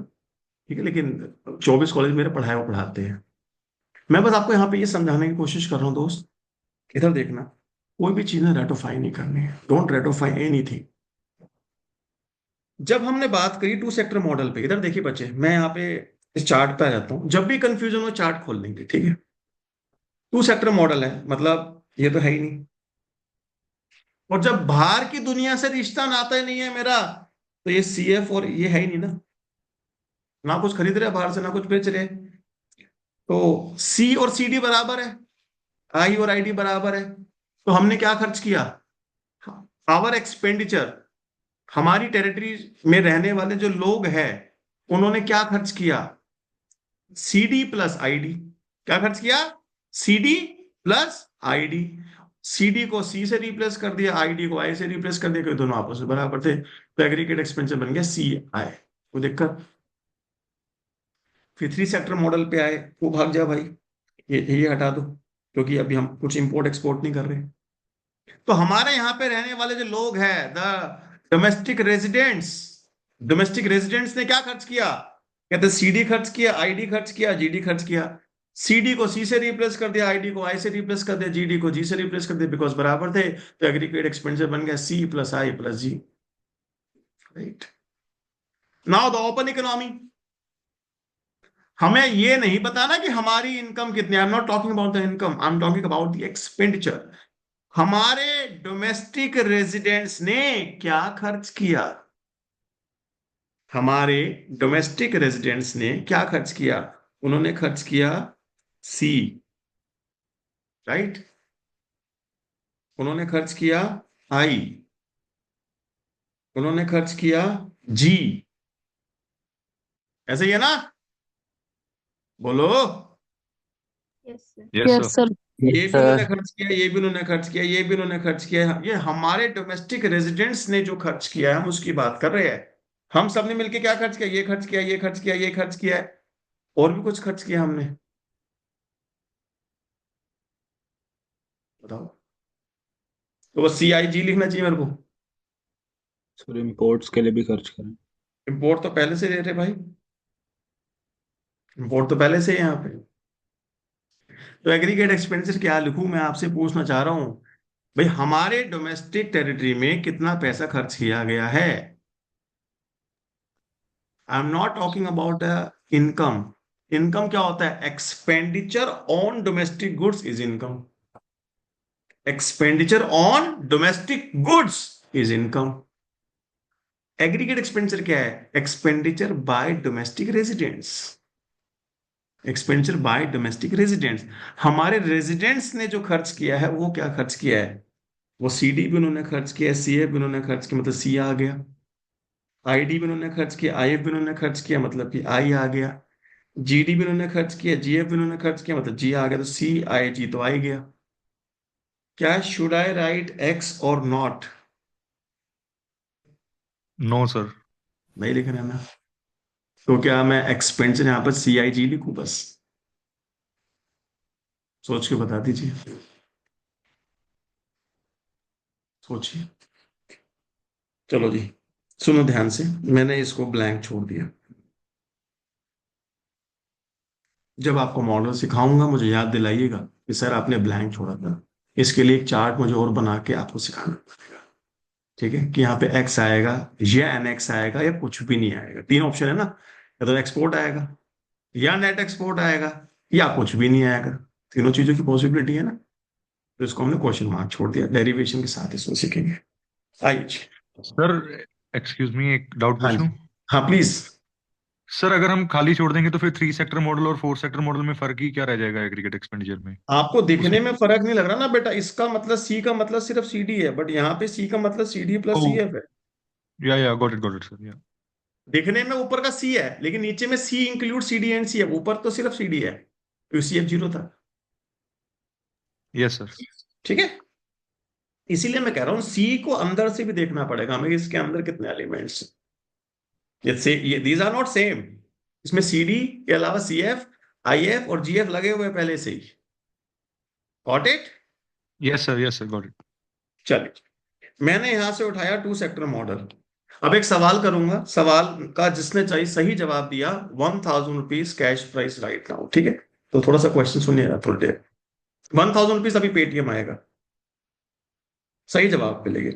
ठीक है, लेकिन 24 कॉलेज मेरे पढ़ाए हुए पढ़ाते हैं। मैं बस आपको यहाँ पे ये समझाने की कोशिश कर रहा हूँ दोस्त, इधर देखना, कोई भी चीज ना रेटोफाई नहीं करनी है, डोंट रेटोफाई एनीथिंग। जब हमने बात करी टू सेक्टर मॉडल पे, इधर देखिए बच्चे, मैं यहाँ पे इस चार्ट पे आ जाता हूँ, जब भी कंफ्यूजन हो चार्ट खोल लेंगे, ठीक है। टू सेक्टर मॉडल है मतलब ये तो है ही नहीं, और जब बाहर की दुनिया से रिश्ता नाता ही नहीं है मेरा, तो ये CF और ये है ही नहीं ना, ना कुछ खरीद रहे बाहर से ना कुछ बेच रहे, तो C और CD बराबर है, I और ID बराबर है, तो हमने क्या खर्च किया, आवर एक्सपेंडिचर, हमारी टेरिटरी में रहने वाले जो लोग हैं उन्होंने क्या खर्च किया, CD प्लस ID, क्या खर्च किया, CD प्लस ID। CD को C से रिप्लेस कर दिया, ID को I से रिप्लेस कर दिया, क्योंकि दोनों आपस में बराबर थे, तो एग्रीगेट एक्सपेंडिचर बन गया CI। कोई दिक्कत? फिर 3 सेक्टर मॉडल पे आए, वो भाग जा भाई, ये हटा दो, क्योंकि अभी हम कुछ इंपोर्ट एक्सपोर्ट नहीं कर रहे। तो हमारे यहाँ पे रहने वाले जो लोग हैं, the domestic residents, domestic residents ने क्या खर्च किया? कहते CD खर्च किया, ID खर्च किया, GD खर्च किया। CD को C से रिप्लेस कर दिया, ID को I से रिप्लेस कर दिया, GD को G से रिप्लेस कर दिया, बिकॉज बराबर थे, तो एग्रीगेट एक्सपेंडिचर बन गया C plus I plus G। Right, now the open economy. हमें ये नहीं पता ना कि हमारी इनकम कितनी है। I am not talking about the income, I am talking about the expenditure. हमारे डोमेस्टिक रेजिडेंट्स ने क्या खर्च किया? हमारे डोमेस्टिक रेजिडेंट्स ने क्या खर्च किया? उन्होंने खर्च किया C, राइट, उन्होंने खर्च किया I, उन्होंने खर्च किया G। ऐसे ही है ना? बोलो। Yes sir. Yes sir. ये यस भी उन्होंने सर। खर्च किया, ये भी उन्होंने खर्च किया, ये भी उन्होंने खर्च किया। ये हमारे डोमेस्टिक रेजिडेंट्स ने जो खर्च किया है, हम उसकी बात कर रहे हैं। हम सबने मिलके क्या खर्च किया? ये खर्च किया, ये खर्च किया, ये खर्च किया है, और भी कुछ खर्च किया हमने। बताओ। तो बस CIG लिखना चाहिए मेरे को? सर इम्पोर्ट्स के लिए भी खर्च करें। इंपोर्ट तो पहले से दे रहे भाई, इंपोर्ट तो पहले से है यहाँ पे। तो एग्रीगेट एक्सपेंडिचर क्या लिखूं? मैं आपसे पूछना चाह रहा हूं भाई, हमारे डोमेस्टिक टेरिटरी में कितना पैसा खर्च किया गया है? I am not talking about income. Income क्या होता है? Expenditure on domestic goods is income. Expenditure on domestic goods is income. Aggregate expenditure क्या है? Expenditure bye domestic residents. Expenditure bye domestic residents. हमारे रेजिडेंट्स ने जो खर्च किया है, वो क्या खर्च किया है? वो CD भी उन्होंने खर्च किया, CF भी उन्होंने खर्च किया, मतलब C आ गया। ID भी उन्होंने खर्च किया, IF भी उन्होंने खर्च किया, मतलब कि I आ गया। GD भी उन्होंने खर्च किया, GF भी उन्होंने खर्च किया, मतलब G आ गया। तो CIG तो आ ही गया। क्या शुड आई राइट X और नॉट? No sir. नहीं लिखना है ना? तो क्या मैं एक्सपेंडिचर यहां पर CIG लिखूं बस? सोच के बता दीजिए, सोचिए। चलो जी, सुनो ध्यान से, मैंने इसको ब्लैंक छोड़ दिया। जब आपको मॉडल सिखाऊंगा, मुझे याद दिलाइएगा कि सर आपने ब्लैंक छोड़ा था। इसके लिए एक चार्ट मुझे और बना के आपको सिखाना पड़ेगा, ठीक है? कि यहाँ पे X आएगा या NX आएगा या कुछ भी नहीं आएगा। 3 ऑप्शन है ना, या तो एक्सपोर्ट आएगा, या नेट एक्सपोर्ट आएगा, या कुछ भी नहीं आएगा। तीनों चीजों की पॉसिबिलिटी है ना, तो इसको हमने क्वेश्चन मार्क छोड़ दिया। डेरिवेशन के साथ इसको सीखेंगे। आइए। सर एक्सक्यूज मी, एक डाउट हाँ पूछ लूं? जी, हाँ प्लीज। सर अगर हम खाली छोड़ देंगे तो फिर 3 सेक्टर मॉडल और 4 सेक्टर मॉडल में फर्क ही क्या रह जाएगा एग्रीगेट एक्सपेंडिचर में? आपको दिखने उसमें में फर्क नहीं लग रहा ना बेटा? इसका मतलब C का मतलब सिर्फ CD है, बट यहाँ पे C का मतलब CD प्लस ओ, CF है। या गॉट इट सर, या। दिखने में ऊपर का C है, लेकिन नीचे में C include CD and CF। ऊपर तो सिर्फ CD है, तो CF 0 था। Yes sir. ठीक है, इसीलिए मैं कह रहा हूँ C को अंदर से भी देखना पड़ेगा हमें, इसके अंदर कितने एलिमेंट्स। ये दीज आर नॉट सेम। इसमें CD के अलावा CF, IF और GF लगे हुए हैं पहले से ही। Got it? Yes sir got it. चलिए, मैंने यहां से उठाया 2 सेक्टर मॉडल। अब एक सवाल करूंगा, सवाल का जिसने चाहिए सही जवाब दिया, 1000 rupees cash price right now. ठीक है, तो थोड़ा सा क्वेश्चन सुनिएगा थोड़ी देर। 1000 रुपीज अभी पेटीएम आएगा, सही जवाब मिलेगी।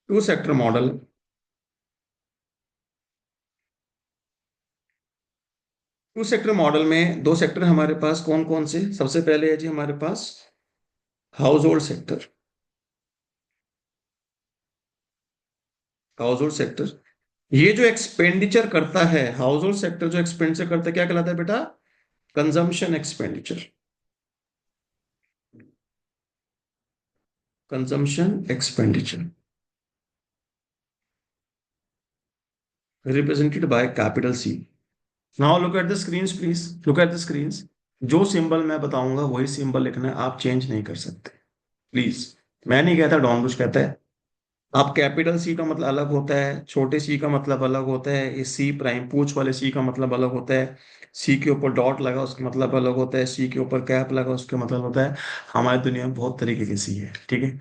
2 सेक्टर मॉडल। 2 सेक्टर मॉडल में 2 सेक्टर हमारे पास कौन कौन से? सबसे पहले है जी हमारे पास household sector. Household sector ये जो एक्सपेंडिचर करता है, हाउस होल्ड सेक्टर जो एक्सपेंडिचर करता है, क्या कहलाता है बेटा? Consumption expenditure. Consumption expenditure represented by capital C। Now look at the screens please, look at the screens. जो सिंबल मैं बताऊंगा वही सिंबल लिखना है, आप चेंज नहीं कर सकते प्लीज। मैं नहीं कहता, डॉन बुश कहता है। आप कैपिटल सी का मतलब अलग होता है, छोटे सी का मतलब अलग होता है, ये सी प्राइम पूंछ वाले सी का मतलब अलग होता है, सी के ऊपर डॉट लगा उसका मतलब अलग होता है, सी के ऊपर कैप लगा उसका मतलब होता है। हमारी दुनिया में बहुत तरीके की सी है, ठीक है।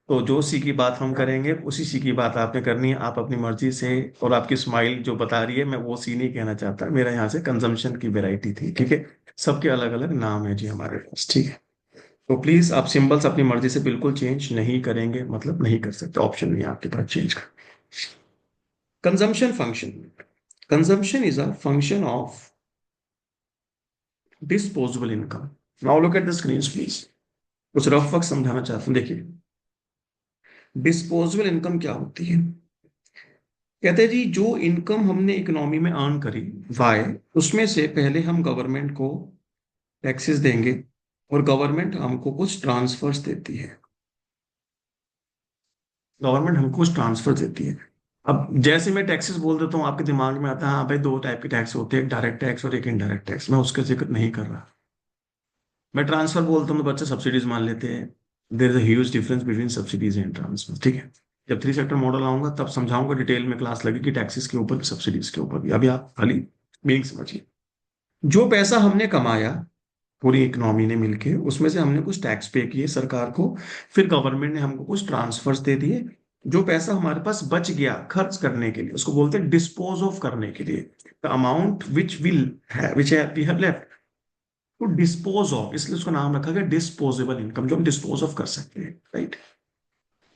तो जो सी की बात हम करेंगे उसी सी की बात आपने करनी है, आप अपनी मर्जी से। और आपकी स्माइल जो बता रही है, मैं वो सी नहीं कहना चाहता, मेरा यहाँ से कंजम्पशन की वैरायटी थी, ठीक है। सबके अलग अलग नाम है जी हमारे पास, ठीक है। तो प्लीज आप सिंबल्स अपनी मर्जी से बिल्कुल चेंज नहीं करेंगे, मतलब नहीं कर सकते, ऑप्शन नहीं है आपके पास चेंज का। Consumption function, consumption is a function of disposable income. Now look at the screen please. कुछ रफ वक्त समझाना चाहता हूं, देखिए। डिस्पोजेबल इनकम क्या होती है? कहते हैं जी, जो इनकम हमने इकोनॉमी में अर्न करी, वाई, उसमें से पहले हम गवर्नमेंट को टैक्सेस देंगे और गवर्नमेंट हमको कुछ ट्रांसफर्स देती है। गवर्नमेंट हमको कुछ ट्रांसफर देती है। अब जैसे मैं टैक्सेस बोल देता हूँ आपके दिमाग में आता है, हाँ भाई दो टाइप के टैक्स होते हैं, एक डायरेक्ट टैक्स और एक इनडायरेक्ट टैक्स। मैं उसका जिक्र नहीं कर रहा। मैं ट्रांसफर बोलता हूँ तो बच्चे सब्सिडीज मान लेते हैं। There is a huge difference between subsidies and transfer, ठीक है। जब थ्री सेक्टर मॉडल आऊंगा तब समझाऊंगा, डिटेल में क्लास लगेगी टैक्सेस के ऊपर भी सब्सिडीज के ऊपर भी। अभी आप खाली मीनिंग समझिए। जो पैसा हमने कमाया पूरी इकोनॉमी ने मिलके, उसमें से हमने कुछ टैक्स पे किए सरकार को, फिर गवर्नमेंट ने हमको कुछ ट्रांसफर्स दे दिए। जो पैसा हमारे पास बच गया खर्च करने के लिए, उसको बोलते हैं डिस्पोज ऑफ करने के लिए। The amount which we have left to dispose off, इसलिए उसका नाम रखा गया डिस्पोजेबल इनकम, जो हम डिस्पोज ऑफ कर सकते हैं, राइट।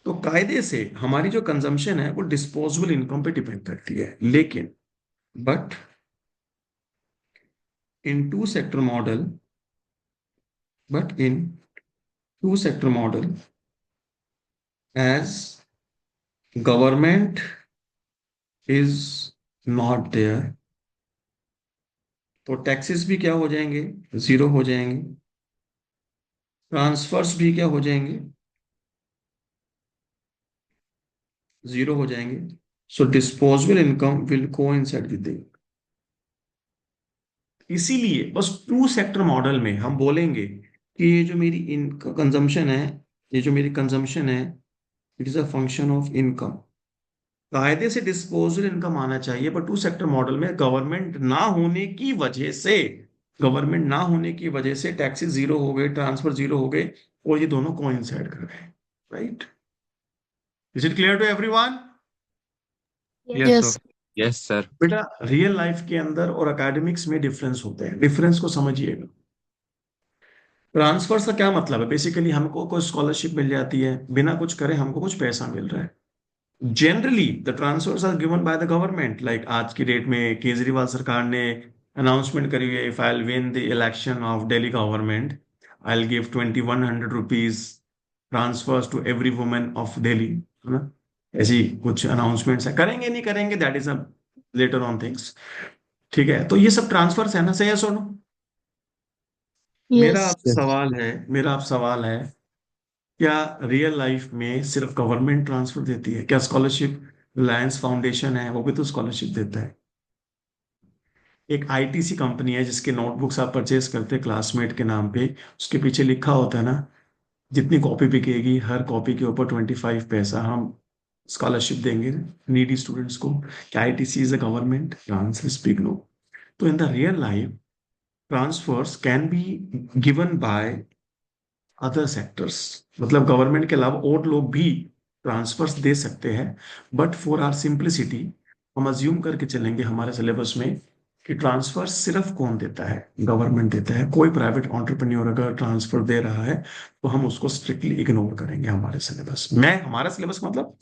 तो कायदे से हमारी जो कंजम्पशन है वो डिस्पोजेबल इनकम पे डिपेंड करती है, लेकिन but in two sector model, but in two sector model, as government is not there, तो टैक्सेस भी क्या हो जाएंगे? जीरो हो जाएंगे। ट्रांसफर्स भी क्या हो जाएंगे? जीरो हो जाएंगे। So disposable income will coincide with it. इसीलिए बस टू सेक्टर मॉडल में हम बोलेंगे कि ये जो मेरी इनकम कंजम्पशन है, ये जो मेरी कंजम्पशन है, it is a function of income. कायदे से डिस्पोजल इनकम आना चाहिए, पर टू सेक्टर मॉडल में गवर्नमेंट ना होने की वजह से, गवर्नमेंट ना होने की वजह से टैक्सेस जीरो हो गए, ट्रांसफर जीरो हो गए, और ये दोनों कोइंसाइड कर गए, right. Is it clear to everyone? Yes sir. Yes sir. बेटा, रियल लाइफ के अंदर और एकेडमिक्स में डिफरेंस होते हैं, डिफरेंस को समझिएगा। ट्रांसफर का क्या मतलब है? बेसिकली हमको कोई स्कॉलरशिप मिल जाती है, बिना कुछ करे हमको कुछ पैसा मिल रहा है। Generally the transfers are given by the government, like आज की डेट में केजरीवाल सरकार ने अनाउंसमेंट करी हुई है, if I win the election of Delhi government, I will give 2100 rupees transfers to every women of Delhi, है ना। ऐसी कुछ अनाउंसमेंट्स है, करेंगे नहीं करेंगे that is a later on things, ठीक है। तो ये सब ट्रांसफर्स है ना, सही है सुनो। मेरा Yes. आपसे सवाल है, मेरा आप सवाल है, क्या रियल लाइफ में सिर्फ गवर्नमेंट ट्रांसफर देती है? क्या स्कॉलरशिप, रिलायंस फाउंडेशन है वो भी तो स्कॉलरशिप देता है। एक आईटीसी कंपनी है जिसके नोटबुक्स आप परचेज करते हैं क्लासमेट के नाम पे, उसके पीछे लिखा होता है ना, जितनी कॉपी बिकेगी हर कॉपी के ऊपर 25 पैसा हम स्कॉलरशिप देंगे नीडी स्टूडेंट्स को। क्या ITC is a government? Answer is big no. तो in the real life, transfers can be given by other sectors, मतलब गवर्नमेंट के अलावा और लोग भी ट्रांसफर्स दे सकते हैं। बट फॉर आर सिंप्लिसिटी हम अज्यूम करके चलेंगे हमारे सिलेबस में कि ट्रांसफर सिर्फ कौन देता है? गवर्नमेंट देता है। कोई प्राइवेट एंटरप्रेन्योर अगर ट्रांसफर दे रहा है तो हम उसको स्ट्रिक्टली इग्नोर करेंगे हमारे सिलेबस में। हमारा सिलेबस मतलब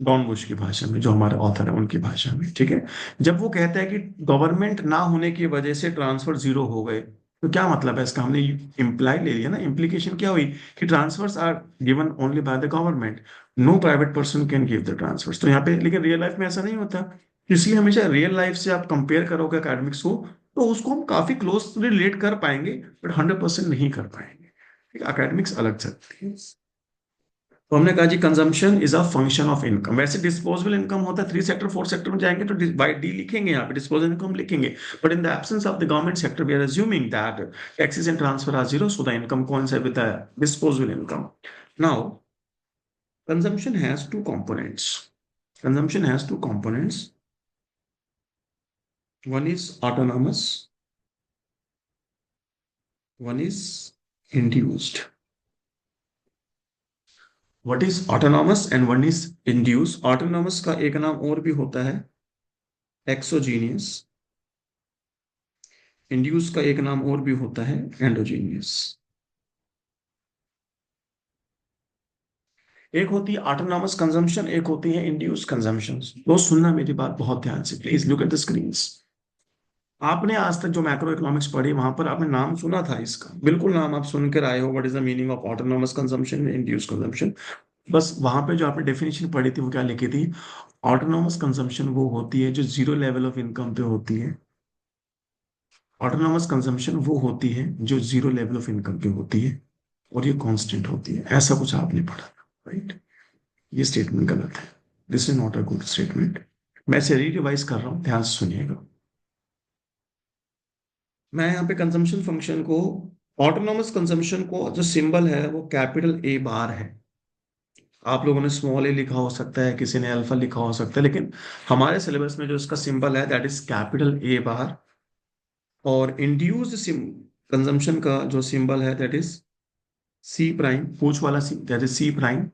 डॉन बुश की भाषा में, जो हमारे ऑथर है उनकी भाषा में, ठीक है। जब वो कहता है कि गवर्नमेंट ना होने की वजह से ट्रांसफर जीरो हो गए, तो क्या मतलब है इसका? हमने इम्प्लाई ले लिया ना, इम्प्लीकेशन क्या हुई कि transfers are given only by the government, no private person can give the transfers. तो यहाँ पे लेकिन रियल लाइफ में ऐसा नहीं होता, इसलिए हमेशा रियल लाइफ से आप कंपेयर करोगे एकेडमिक्स को, तो उसको हम काफी क्लोज रिलेट कर पाएंगे, बट 100% नहीं कर पाएंगे। एकेडमिक्स अलग चलती है। तो हमने कहा जी consumption is a function of income. वैसे डिस्पोजेबल इनकम होता है 3 सेक्टर 4 सेक्टर में जाएंगे तो बाई डी लिखेंगे, यहाँ पे डिस्पोजेबल इनकम लिखेंगे। But in the absence of the government sector we are assuming that taxes and transfer are zero, so the income coincides with the disposable income. Now, consumption has two components. Consumption has two components. One is autonomous, one is induced. What is autonomous and one is induced? Autonomous का एक नाम और भी होता है exogenous, induced का एक नाम और भी होता है endogenous। एक होती है ऑटोनॉमस कंजम्पशन, एक होती है इंड्यूस कंजम्पशन। दोस्त सुनना मेरी बात बहुत ध्यान से, please look at the screens. आपने आज तक जो मैक्रो इकोनॉमिक्स पढ़ी वहां पर आपने नाम सुना था इसका, बिल्कुल नाम आप सुनकर आए हो, what is the meaning of autonomous consumption, induce consumption. बस वहां पे जो आपने डेफिनेशन पढ़ी थी वो क्या लिखी थी? ऑटोनॉमस कंजम्पशन वो होती है जो जीरो लेवल ऑफ इनकम पे होती है। ऑटोनॉमस कंजम्पशन वो होती है जो जीरो लेवल ऑफ इनकम पे होती है और ये कांस्टेंट होती है। ऐसा कुछ आपने पढ़ा, राइट? ये स्टेटमेंट गलत है, this is not a good statement. मैं इसे रिवाइज कर रहा हूं, ध्यान से सुनिएगा। मैं यहाँ पे कंजम्पशन फंक्शन को, ऑटोनॉमस कंजम्पशन को जो सिंबल है वो कैपिटल ए बार है। आप लोगों ने स्मॉल ए लिखा हो सकता है, किसी ने अल्फा लिखा हो सकता है, लेकिन हमारे सिलेबस में जो इसका सिंबल है दैट इज कैपिटल ए बार। और इंड्यूस्ड कंजम्पशन का जो सिंबल है दैट इज सी प्राइम, पूछ वाला C, that is C prime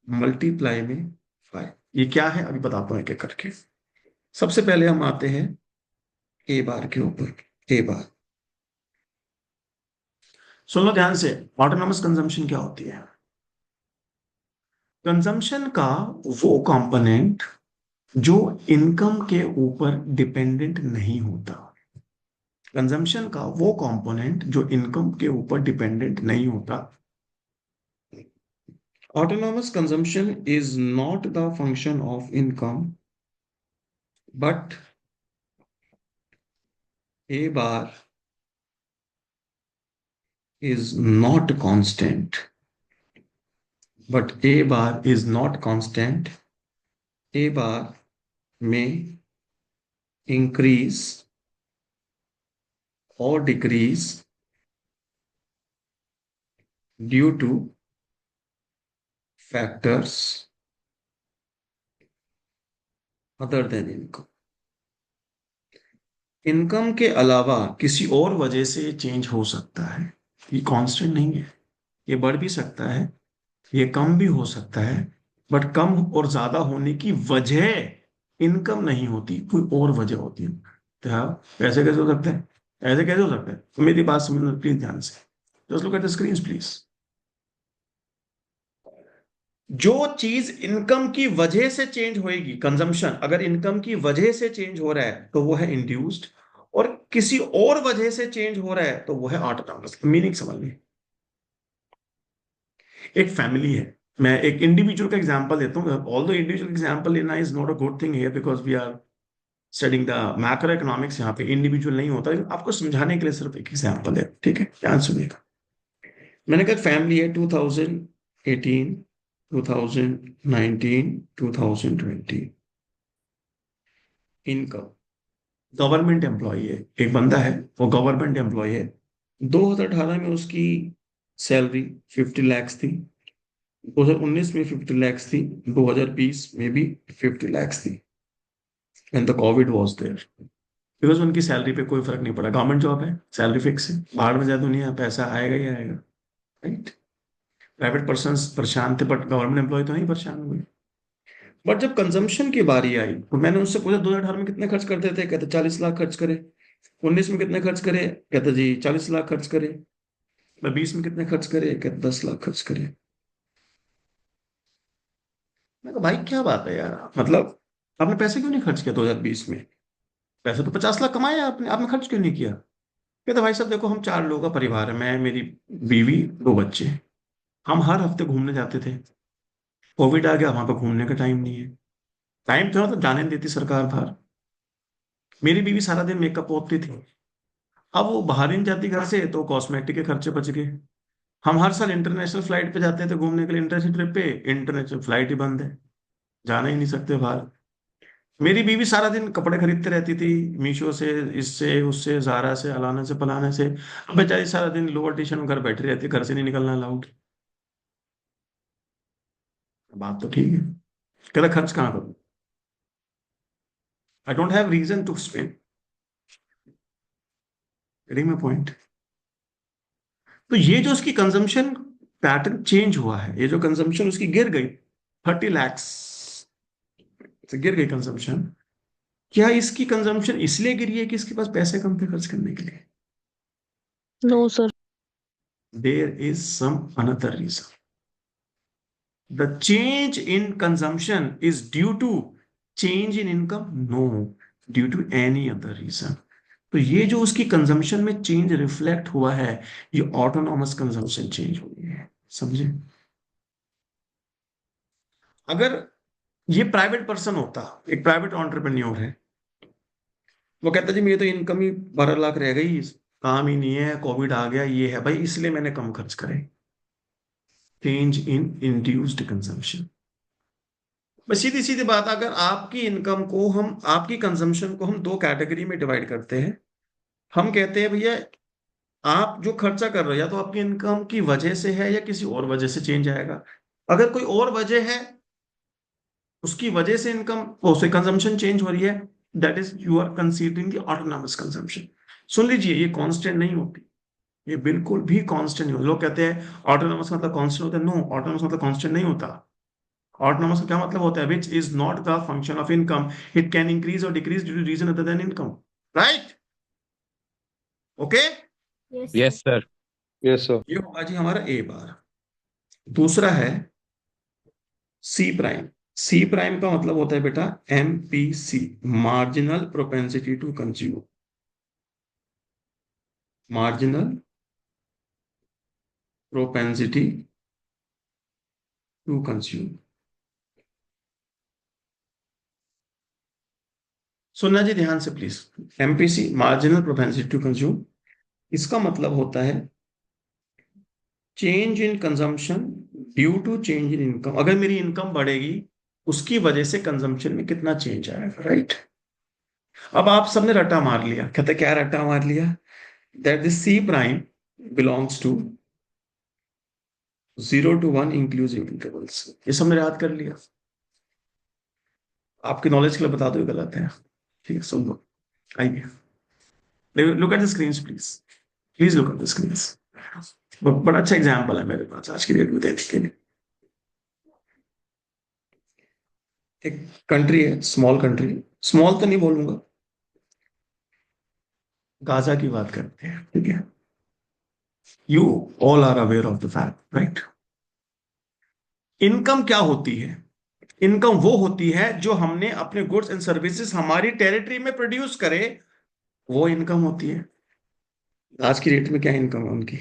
multiply में 5। ये क्या है अभी बताता हूं एक एक करके। सबसे पहले हम आते हैं ए बार के ऊपर। ए बार सुन लो ध्यान से, ऑटोनॉमस कंजम्पशन क्या होती है? कंजम्पशन का वो कंपोनेंट जो इनकम के ऊपर डिपेंडेंट नहीं होता। कंजम्पशन का वो कंपोनेंट जो इनकम के ऊपर डिपेंडेंट नहीं होता। Autonomous consumption is not the function of income, but A bar is not constant. But A bar is not constant. A bar may increase or decrease due to factors other than income. Income के अलावा किसी और वजह से change हो सकता है, ये कांस्टेंट नहीं है। ये बढ़ भी सकता है, ये कम भी हो सकता है, बट कम और ज्यादा होने की वजह इनकम नहीं होती, कोई और वजह होती है। तो हाँ, ऐसे कैसे हो सकता है? ऐसे कैसे हो सकता है? तो मेरी बात समझना प्लीज ध्यान से, just look at the screen please. जो चीज इनकम की वजह से चेंज होएगी, कंजम्पशन अगर इनकम की वजह से चेंज हो रहा है तो वो है इंड्यूस्ड, और किसी और वजह से चेंज हो रहा है तो वो है ऑटोनॉमस। मीनिंग समझ ली? एक फैमिली है, मैं एक इंडिविजुअल का एग्जांपल देता हूँ। ऑल्दो इंडिविजुअल एग्जांपल लेना is not a good thing here because we are studying the macroeconomics. यहाँ पे इंडिविजुअल नहीं होता, लेकिन आपको समझाने के लिए सिर्फ एक एग्जांपल है, ठीक है? ध्यान सुनिएगा। मैंने कहा फैमिली है 2018, 2019, 2020। इनकम, गवर्नमेंट एम्प्लॉय है, एक बंदा है वो गवर्नमेंट एम्प्लॉय है। 2018 में उसकी सैलरी 50 lakhs थी, 2019 में 50 lakhs थी, 2020 में भी 50 lakhs थी। And the COVID was there, because उनकी सैलरी पे कोई फर्क नहीं पड़ा। गवर्नमेंट जॉब है, सैलरी फिक्स है, बाहर में जाए दुनिया, पैसा आएगा ही आएगा, राइट? प्राइवेट पर्सन परेशान थे बट गवर्नमेंट एम्प्लॉय तो नहीं परेशान हुए। बट जब कंजम्पशन की बारी आई तो मैंने उनसे पूछा 2018 में कितने खर्च करते थे? कहते 40 लाख खर्च करे। 19 में कितने खर्च करे? कहते जी 40 लाख खर्च करे। मैं 20 में कितने खर्च करे? कहते 10 लाख खर्च करे। मैं कहा भाई क्या बात है यार, मतलब आपने पैसे क्यों नहीं खर्च किया 2020 में? पैसे तो 50 लाख कमाए आपने, आपने खर्च क्यों नहीं किया? कहते भाई साहब देखो हम 4 लोगों का परिवार है, मैं, मेरी बीवी, 2 बच्चे। हम हर हफ्ते घूमने जाते थे। कोविड आ गया, वहां पर घूमने का टाइम नहीं है। टाइम था तो जाने नहीं देती सरकार बाहर। मेरी बीवी सारा दिन मेकअप पोतती थी, अब वो बाहर ही नहीं जाती घर से, तो कॉस्मेटिक के खर्चे बच गए। हम हर साल इंटरनेशनल फ्लाइट पे जाते थे घूमने के लिए, इंटरनेशनल ट्रिप पे, इंटरनेशनल फ्लाइट ही बंद है, जाना ही नहीं सकते बाहर। मेरी बीवी सारा दिन कपड़े खरीदते रहती थी, मीशो से, इससे उससे, जारा से, अलाना से, फलाने से। अब बेचारी सारा दिन लोअर टी शर्ट में घर बैठी रहती है, घर से नहीं निकलना अलाउड। बात तो ठीक है, कहता खर्च कहाँ करूं, I don't have reason to spend. Getting my point? तो ये जो उसकी कंजम्पशन पैटर्न चेंज हुआ है, ये जो कंजम्पशन उसकी गिर गई 30 लाख से, गिर गई कंजम्पशन, क्या इसकी कंजम्पशन इसलिए गिरी है कि इसके पास पैसे कम थे खर्च करने के लिए? No, sir. There is some another reason. The change in consumption is due to change in income? No, due to any other reason. तो ये जो उसकी कंजम्पशन में चेंज रिफ्लेक्ट हुआ है, ये ऑटोनॉमस कंजम्पशन चेंज हुई है, समझे? अगर ये प्राइवेट पर्सन होता, एक प्राइवेट एंटरप्रेन्योर है, वो कहता जी मेरी तो इनकम ही 12 लाख रह गई, काम ही नहीं है, कोविड आ गया, ये है भाई, इसलिए मैंने कम खर्च करे। Change in induced consumption. बस सीधी सीधी बात, अगर आपकी इनकम को हम, आपकी कंजम्पशन को हम दो कैटेगरी में डिवाइड करते हैं। हम कहते हैं भैया आप जो खर्चा कर रहे हो या तो आपकी इनकम की वजह से है या किसी और वजह से चेंज आएगा। अगर कोई और वजह है, उसकी वजह से इनकम, उससे कंजम्पशन चेंज हो रही है, that is you are considering the autonomous consumption. सुन लीजिए, ये कांस्टेंट नहीं होती, ये बिल्कुल भी कांस्टेंट नहीं होता। लोग कहते हैं ऑटोनॉमस मतलब कांस्टेंट होता है, नो, ऑटोनॉमस मतलब कांस्टेंट नहीं होता। ऑटोनॉमस का क्या मतलब होता है? Which is not the function of income, it can increase और decrease due to reason other than income, right? Okay, Yes, yes sir. Sir. Yes sir. ये होगा जी हमारा ए बार। दूसरा है सी प्राइम। सी प्राइम का मतलब होता है बेटा MPC, marginal propensity to consume. Marginal propensity to consume. सुनना जी ध्यान से please, MPC, marginal propensity to consume, इसका मतलब होता है change in consumption due to change in income. अगर मेरी इनकम बढ़ेगी, उसकी वजह से कंजम्पशन में कितना चेंज आएगा, राइट? अब आप सबने रट्टा मार लिया, कहते क्या रट्टा मार लिया? That this C prime belongs to 0 to 1 inclusive intervals. ये सबने याद कर लिया, आपकी नॉलेज के लिए बता दो ये गलत है, ठीक है? सुन लो, आइए look at the screen please, please look at the screen. बड़ा अच्छा एग्जाम्पल है मेरे पास आज की डेट में देने के लिए। एक कंट्री है, स्मॉल कंट्री, स्मॉल तो नहीं बोलूंगा, गाजा की बात करते हैं, ठीक है? You all are aware of the fact, right? Income क्या होती है? इनकम वो होती है जो हमने अपने गुड्स एंड सर्विसेज हमारी टेरिटरी में प्रोड्यूस करे, वो इनकम होती है। आज की डेट में क्या इनकम है उनकी?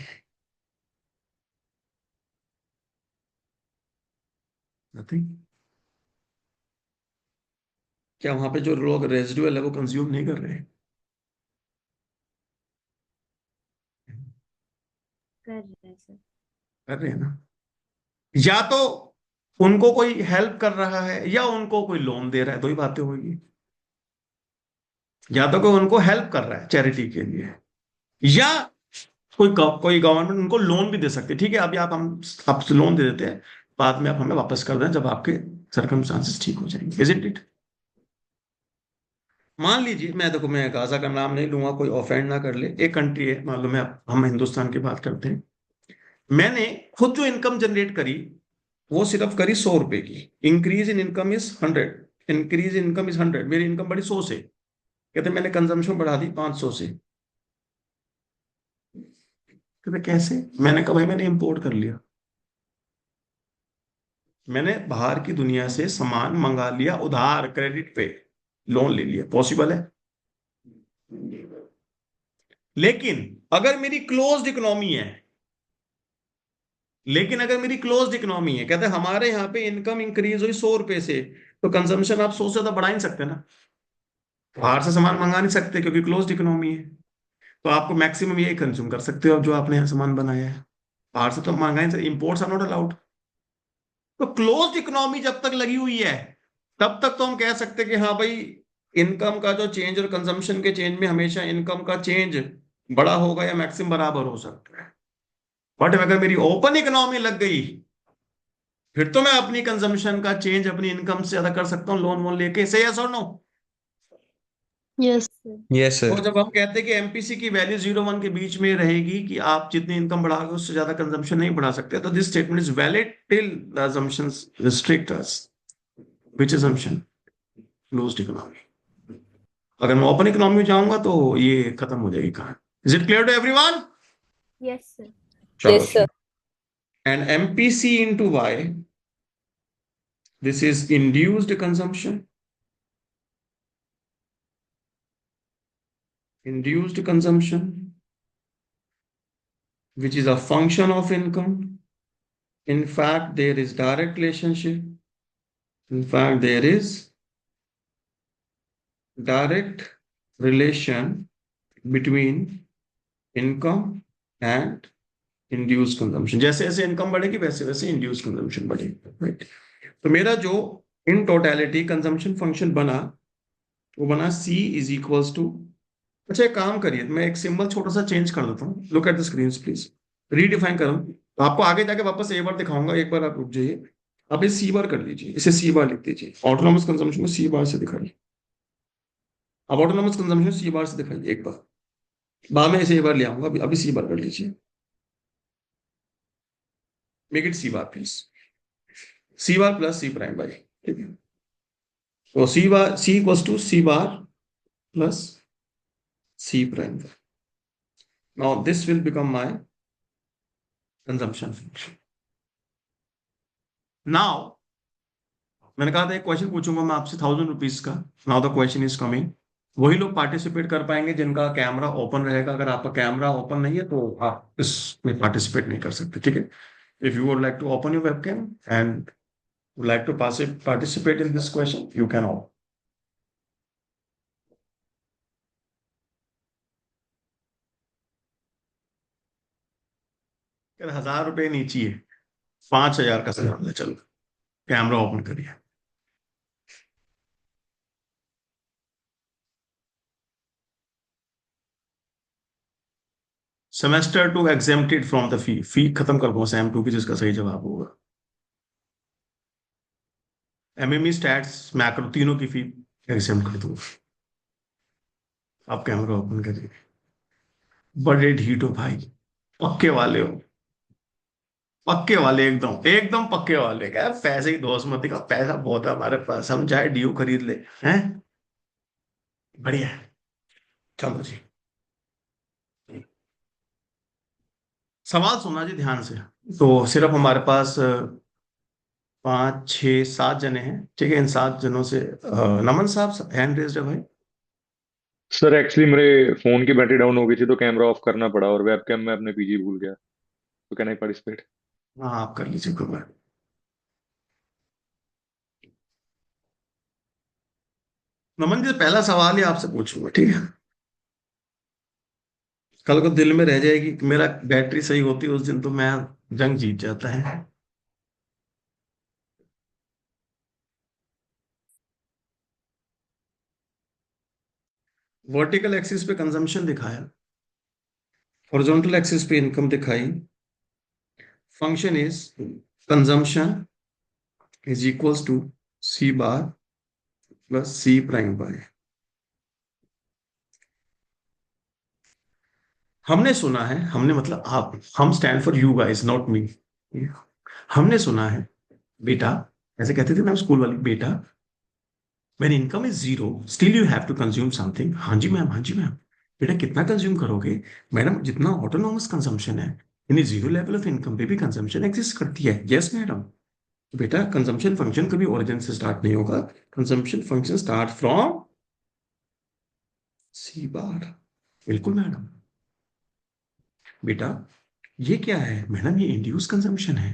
नथिंग। क्या वहां पे जो लोग रेजिडुअल है वो कंज्यूम नहीं कर रहे हैं? कर रहे हैं सर। कर रहे हैं ना? या तो उनको कोई हेल्प कर रहा है या उनको कोई लोन दे रहा है, दो ही बातें होगी। या तो कोई उनको हेल्प कर रहा है चैरिटी के लिए, या कोई गवर्नमेंट उनको लोन भी दे सकती है, ठीक है अभी हम आपसे लोन दे देते हैं, बाद में आप हमें वापस कर दें जब आपके सर्कमस्टांसेस ठीक हो जाएंगे, इजंट इट? मान लीजिए, मैं देखो, मैं गाजा का नाम नहीं लूंगा, कोई ऑफेंड ना कर ले, एक कंट्री है, मालूम है, हम हिंदुस्तान की बात करते हैं। मैंने खुद जो इनकम जनरेट करी वो सिर्फ करी 100 रुपए की। Increase in income is 100, increase in income is 100, मेरी इनकम बढ़ी 100 से, कहते मैंने कंजम्पशन बढ़ा दी 500 से। कहते कैसे? मैंने कहा भाई मैंने इंपोर्ट कर लिया, मैंने बाहर की दुनिया से सामान मंगा लिया उधार, क्रेडिट पे लोन ले लिया, पॉसिबल है। लेकिन अगर मेरी क्लोज्ड इकोनॉमी है, कहते हैं हमारे यहाँ पे इनकम इंक्रीज हुई 100 रुपए से, तो कंजम्पशन आप 100 से ज्यादा बढ़ा नहीं सकते ना, बाहर से सामान मंगा नहीं सकते क्योंकि क्लोज्ड इकोनॉमी है। तो आपको मैक्सिमम ये कंज्यूम कर सकते हो जो आपने यहाँ सामान बनाया है। बाहर से तो महंगाई से इंपोर्ट्स आर नॉट अलाउड। तो क्लोज्ड इकोनॉमी जब तक लगी हुई है तब तक तो हम कह सकते हैं कि हाँ भाई, इनकम का जो चेंज और कंजम्पशन के चेंज में हमेशा इनकम का चेंज बड़ा होगा या मैक्सिमम बराबर हो सकता है। बट अगर मेरी ओपन इकोनॉमी लग गई फिर तो मैं अपनी कंजम्पशन का चेंज अपनी इनकम से ज्यादा कर सकता हूँ लोन वोन लेके। से यस और नो? Yes sir. यस तो सर। जब हम कहते हैं कि एमपीसी की वैल्यू 0 1 के बीच में रहेगी कि आप जितनी इनकम बढ़ाओगे उससे ज्यादा कंजम्पशन नहीं बढ़ा सकते, तो this statement is valid till the assumptions restrict us. Which assumption? Closed economy. अगर मैं ओपन इकोनॉमी में जाऊंगा तो ये खत्म हो जाएगी कहानी। Is it clear to everyone? Yes sir. चलो ठीक। And MPC into Y, this is induced consumption. Induced consumption, which is a function of income. In fact, there is direct relationship. In fact, there is direct relation between income and induced consumption. जैसे जैसे income बढ़ेगी वैसे वैसे induced consumption बढ़ेगी, right? तो मेरा जो in totality consumption function बना वो बना C इज इक्वल्स टू, अच्छा एक काम करिए, मैं एक सिंबल छोटा सा चेंज कर देता हूँ। Look at the screen please. Redefine करूँ तो आपको आगे जाके वापस ए बार दिखाऊंगा, एक बार आप रुक जाइए। आप इसे सी बार कर लीजिए, इसे सी बार लिख दीजिए। ऑटोनॉमस कंजम्पशन को सी बार से दिखाइए। अब ऑटोनॉमस कंजम्पशन सी बार से दिखाइए एक बार, बाद में इसे एक बार ले आऊंगा। अभी अभी सी बार कर लीजिए। Make it C bar please. C bar plus C prime Y, ठीक है? तो C bar, C equals to C bar plus C prime. Now this will become my consumption function. Now मैंने कहा था एक क्वेश्चन पूछूंगा मैं आपसे 1000 रुपीज का। Now the question is coming. वही लोग पार्टिसिपेट कर पाएंगे जिनका कैमरा ओपन रहेगा। अगर आपका कैमरा ओपन नहीं है तो आप इसमें पार्टिसिपेट नहीं कर सकते, ठीक है? If you would like to open your webcam and would like to participate in this question, you can all. अगर 1000 रुपये नीचे है, 5000 का सवाल है। चलो कैमरा ओपन करिए। Semester 2 exempted from the fee. Fee खत्म कर दो सेम 2 की, जिसका सही जवाब होगा। एमएमई स्टैट्स मैक्रो तीनों की फी एग्जेम्प्ट कर दो। आप कैमरा ओपन करिए। बड़े ढीठ हो भाई, पक्के वाले हो, पक्के वाले, एकदम एकदम पक्के वाले। क्या पैसे ही दोस्त मत दिखा, पैसा बहुत है हमारे पास, हम चाहे ड्यू खरीद ले हैं। बढ़िया है। चलो जी, सवाल सुना जी ध्यान से। तो सिर्फ हमारे पास 5 6 7 जने हैं, ठीक है? इन 7 जनों से नमन साहब हैंड रेज्ड है भाई। सर एक्चुअली मेरे फोन की बैटरी डाउन हो गई थी तो कैमरा ऑफ करना पड़ा और वेबकैम मैं अपने पीजी भूल गया, तो कैन आई पार्टिसिपेट? हाँ आप कर लीजिए कोई बात। नमन जी पहला सवाल ही आपसे पूछूंगा, ठीक है? कल को दिल में रह जाएगी कि मेरा बैटरी सही होती उस दिन तो मैं जंग जीत जाता है। वर्टिकल एक्सिस पे कंजम्पशन दिखाया, हॉरिजॉन्टल एक्सिस पे इनकम दिखाई। Function is consumption is equals to C bar plus C prime by. हमने सुना है, हमने मतलब आप, हम stand for you guys not me. हमने सुना है बेटा, ऐसे कहते थे ना स्कूल वाली, बेटा when income is 0 still you have to consume something. हाँ जी मैम, हाँ जी मैम। बेटा कितना कंज्यूम करोगे? मैडम जितना ऑटोनॉमस कंजम्पशन है, यानी 0 लेवल ऑफ इनकम पे भी कंजम्पशन एग्जिस्ट करती है। Yes madam. बेटा कंजम्पशन फंक्शन कभी ओरिजिन से स्टार्ट नहीं होगा, कंजम्पशन फंक्शन स्टार्ट फ्रॉम सी बार। बिल्कुल मैडम। बेटा ये क्या है? मैडम ये इंड्यूस कंजम्पशन है।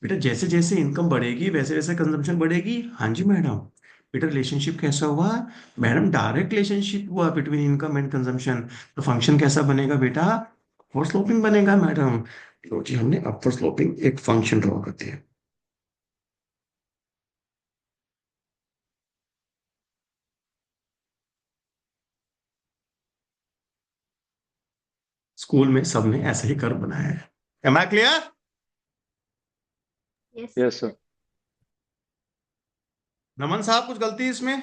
बेटा जैसे जैसे इनकम बढ़ेगी वैसे वैसे कंजम्पशन बढ़ेगी। हाँ जी मैडम। बेटा रिलेशनशिप कैसा हुआ? मैडम डायरेक्ट रिलेशनशिप हुआ बिटवीन इनकम एंड कंजम्पशन। तो फंक्शन कैसा बनेगा बेटा? और स्लोपिंग बनेगा मैडम। लो जी, हमने अपवर्ड स्लोपिंग एक फंक्शन ड्रॉ कर दिया। स्कूल में सबने ऐसे ही कर्व बनाया है। Am I clear? Yes, yes sir. Sir. Naman साहब, कुछ गलती इसमें?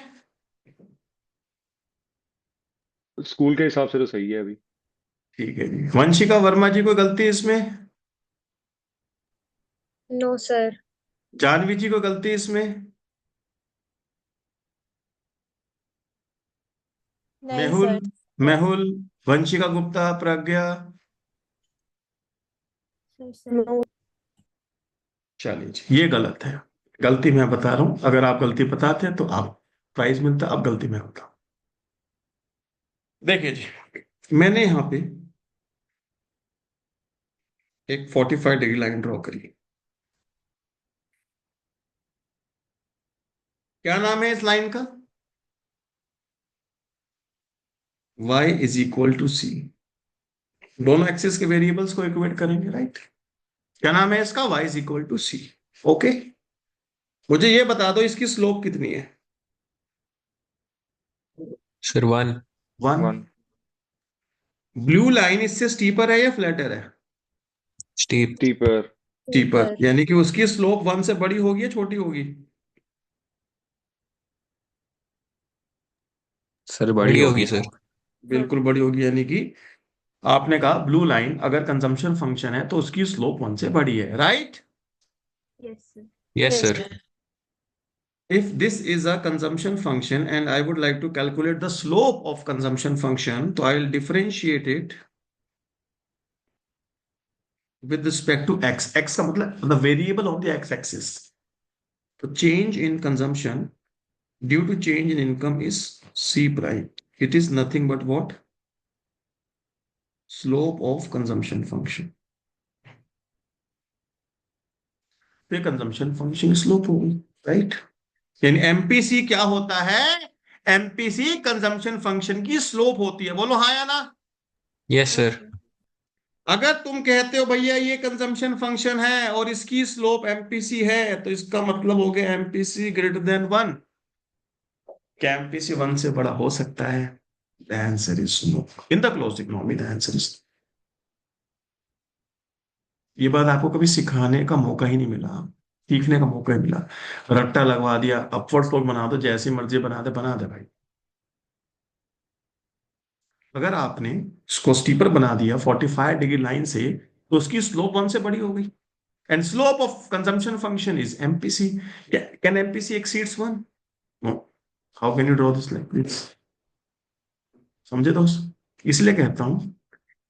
स्कूल के हिसाब से तो सही है अभी। ठीक है जी। वंशिका वर्मा जी, कोई गलती इसमें? No, sir. जानवी जी, कोई गलती इसमें? नहीं, मेहुल, sir. मेहुल, वंशिका गुप्ता, प्रज्ञा? Sir, sir. No. चलिए जी, ये गलत है। गलती मैं बता रहा हूं, अगर आप गलती बताते तो आप प्राइज मिलता, अब गलती मैं बताऊं। देखिए जी, मैंने यहां पे एक 45 डिग्री लाइन ड्रॉ करी। क्या नाम है इस लाइन का? y इज इक्वल टू सी। दोनों एक्सिस के वेरिएबल्स को इक्वेट करेंगे, राइट? क्या नाम है इसका? y is equal to C. Okay, मुझे ये बता दो इसकी स्लोप कितनी है? सर 1। 1। 1। ब्लू लाइन इससे स्टीपर है या फ्लैटर है? स्टीप। स्टीपर। Steeper, Sir. यानी कि उसकी स्लोप 1 से बड़ी होगी या छोटी होगी? सर बड़ी होगी सर। बिल्कुल बड़ी होगी, यानी कि आपने कहा ब्लू लाइन अगर कंजम्पशन फंक्शन है तो उसकी स्लोप 1 से बड़ी है, right? Yes, sir. Yes sir. If this is a consumption function and I would like to calculate the slope of consumption function, so I will differentiate it with respect to x. X का मतलब the variable of the x-axis. So change in consumption due to change in income is c prime. It is nothing but what? Slope of consumption function. तो ये consumption function slope होगी, right? यानी MPC क्या होता है? MPC consumption function की slope होती है। बोलो हाँ या ना? Yes sir. अगर तुम कहते हो भैया ये कंजम्पशन फंक्शन है और इसकी स्लोप एमपीसी है, तो इसका मतलब हो गया एमपीसी ग्रेटर देन 1। क्या एमपीसी 1 से बड़ा हो सकता है? The answer is no. In the closed economy the answer is. ये बात आपको कभी सिखाने का मौका ही नहीं मिला, सीखने का मौका ही मिला। रट्टा लगवा दिया, अपवर्ड स्लोप बना दो, जैसी मर्जी बना दे भाई। अगर आपने इसको स्टीपर बना दिया 45 डिग्री लाइन से, तो उसकी स्लोप 1 से बड़ी हो गई। And slope of consumption function is MPC. Can MPC exceeds 1? No. How can you draw this like this? समझे दोस्त? इसलिए कहता हूं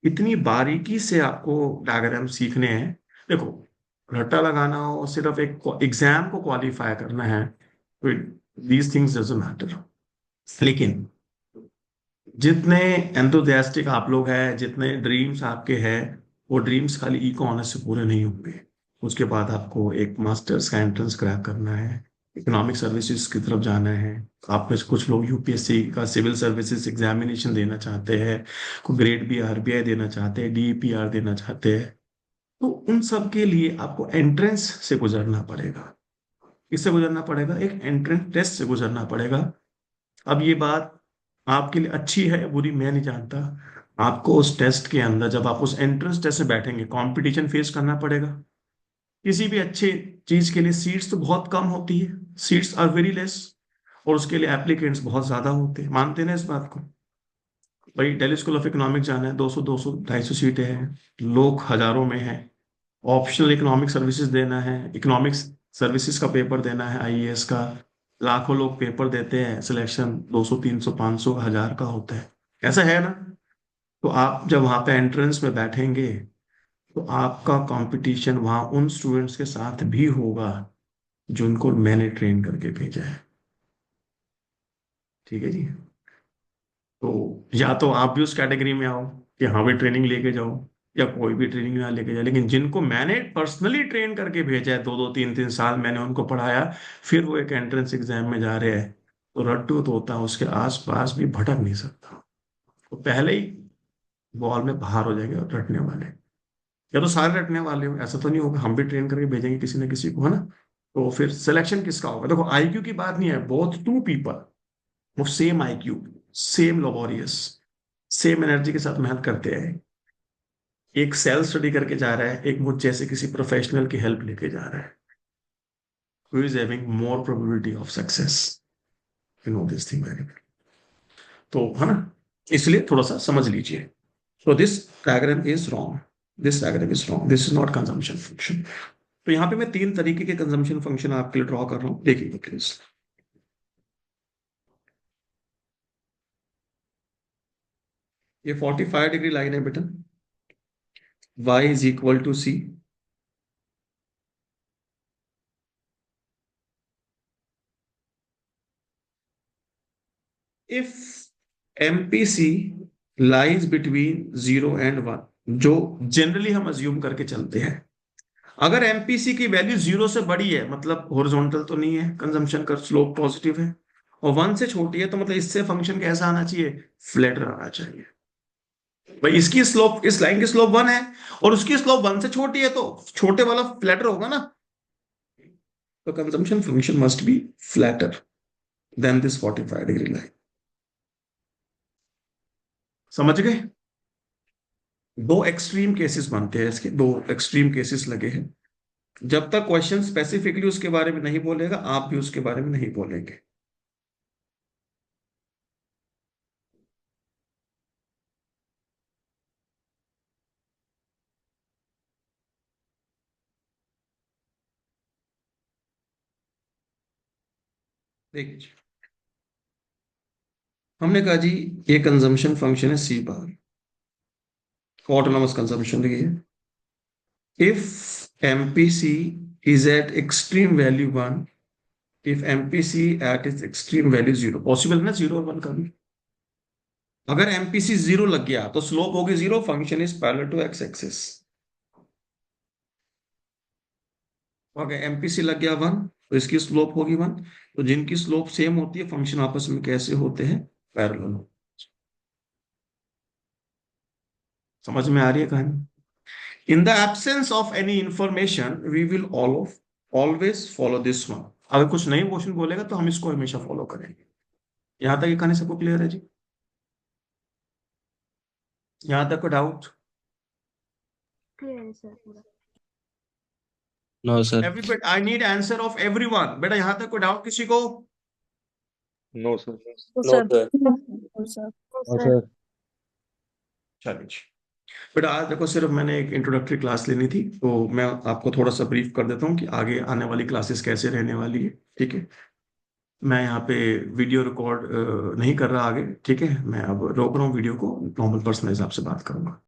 इतनी बारीकी से आपको डायग्राम सीखने हैं। देखो, रट्टा लगाना हो, सिर्फ एक एग्जाम को क्वालिफाई करना है, दीज थिंग्स डजंट मैटर। लेकिन जितने एंथुसियास्टिक आप लोग हैं, जितने ड्रीम्स आपके हैं, वो ड्रीम्स खाली इको ऑनर्स से पूरे नहीं होंगे। उसके बाद आपको एक मास्टर्स का एंट्रेंस क्रैक करना है, इकोनॉमिक सर्विसेज की तरफ जाना है। आप में से कुछ लोग यूपीएससी का सिविल सर्विसेज एग्जामिनेशन देना चाहते हैं, को ग्रेड बी आरबीआई देना चाहते हैं, डीईपीआर देना चाहते हैं। तो उन सब के लिए आपको एंट्रेंस से गुजरना पड़ेगा। इससे गुजरना पड़ेगा, एक एंट्रेंस टेस्ट से गुजरना पड़ेगा। अब ये बात आपके लिए अच्छी है या बुरी मैं नहीं जानता। आपको उस टेस्ट के अंदर, जब आप उस एंट्रेंस टेस्ट से बैठेंगे, कंपटीशन फेस करना पड़ेगा। किसी भी अच्छे चीज के लिए सीट्स तो बहुत कम होती है, सीट्स आर वेरी लेस, और उसके लिए एप्लीकेंट्स बहुत ज्यादा होते हैं। मानते हैं ना इस बात को? भाई दिल्ली स्कूल ऑफ इकोनॉमिक्स जाना है, 200 200 250 सीटें हैं, लोग हजारों में हैं। ऑप्शनल इकोनॉमिक सर्विसेज देना है, इकोनॉमिक्स सर्विसेज का पेपर देना है, आईएएस का, लाखों लोग पेपर देते हैं, सिलेक्शन 200 300 500 1000 का होता है। ऐसा है ना? तो आप जब वहां पे एंट्रेंस में बैठेंगे, तो आपका कंपटीशन वहां उन स्टूडेंट्स के साथ भी होगा जिनको मैंने ट्रेन करके भेजा है। ठीक है जी? तो या तो आप भी उस कैटेगरी में आओ कि हाँ भाई ट्रेनिंग लेके जाओ, या कोई भी ट्रेनिंग ना लेके जाए, लेकिन जिनको मैंने पर्सनली ट्रेन करके भेजा है, 2 2 3 3 साल मैंने उनको पढ़ाया, फिर वो एक एंट्रेंस एग्जाम में जा रहे हैं, तो रट्टू तो होता है, उसके आसपास भी भटक नहीं सकता। तो पहले ही बॉल में बाहर हो जाएंगे रटने वाले। या तो सारे रटने वाले हो, ऐसा तो नहीं होगा, हम भी ट्रेन करके भेजेंगे किसी न किसी को, है ना। तो फिर सिलेक्शन किसका होगा? देखो आईक्यू की बात नहीं है, बोथ टू पीपल वो same IQ, same laborious, same energy के साथ मेहनत करते हैं, एक सेल्फ स्टडी करके जा रहा है, एक मुझ जैसे किसी प्रोफेशनल की हेल्प लेके जा रहा है, who is having more probability of success, you know this thing very well। तो है ना, इसलिए थोड़ा सा समझ लीजिए। So this diagram is wrong, this diagram is wrong, this is not consumption function। तो यहाँ पे मैं 3 तरीके के कंजम्पशन फंक्शन आपके लिए ड्रॉ कर रहा हूँ, देखिए प्लीज। ये 45 डिग्री लाइन है बेटा, y is equal to c, if MPC lies between 0 and 1, जो जनरली हम अज्यूम करके चलते हैं। अगर MPC की वैल्यू 0 से बड़ी है मतलब हॉरिजॉन्टल तो नहीं है, कंजम्पशन का स्लोप पॉजिटिव है, और 1 से छोटी है तो मतलब इससे फंक्शन कैसा आना चाहिए? फ्लैटर आना चाहिए। भाई इसकी स्लोप, इस लाइन की स्लोप 1 है और उसकी स्लोप 1 से छोटी है, तो छोटे वाला फ्लैटर होगा ना। तो consumption function must be flatter than this 45 degree line. समझ गए? 2 एक्सट्रीम केसेस बनते हैं इसके, 2 एक्सट्रीम केसेस लगे हैं। जब तक क्वेश्चन स्पेसिफिकली उसके बारे में नहीं बोलेगा, आप भी उसके बारे में नहीं बोलेंगे। देखिए, हमने कहा जी ये कंजम्पशन फंक्शन है C बार, ऑटोनॉमस कंजम्पशन देखिए। If MPC is at extreme value 1, if MPC at its extreme value 0, possible ना 0 और 1 का भी। अगर MPC 0 लग गया तो स्लोप होगी 0, function is parallel to x axis. अगर MPC लग गया 1 तो इसकी स्लोप होगी 1। तो जिनकी स्लोप सेम होती है फंक्शन आपस में कैसे होते हैं? पैरेलल। समझ में आ रही है कहानी? In the absence of any information we will always follow this one. अगर कुछ नई क्वेश्चन बोलेगा तो हम इसको हमेशा फॉलो करेंगे। यहां तक ये कहानी सबको क्लियर है जी? यहां तक कोई डाउट? क्लियर है सर पूरा। No sir. Everybody, I need answer of everyone. बेटा यहां तक कोई डाउट किसी को? No sir. No sir. चलिए जी। बेटा आज देखो सिर्फ मैंने एक इंट्रोडक्टरी क्लास लेनी थी, तो मैं आपको थोड़ा सा ब्रीफ कर देता हूँ कि आगे आने वाली क्लासेस कैसे रहने वाली है। ठीक है, मैं यहाँ पे वीडियो रिकॉर्ड नहीं कर रहा आगे। ठीक है, मैं अब रोक रहा हूँ वीडियो को, नॉर्मल पर्सनल हिसाब से बात करूंगा।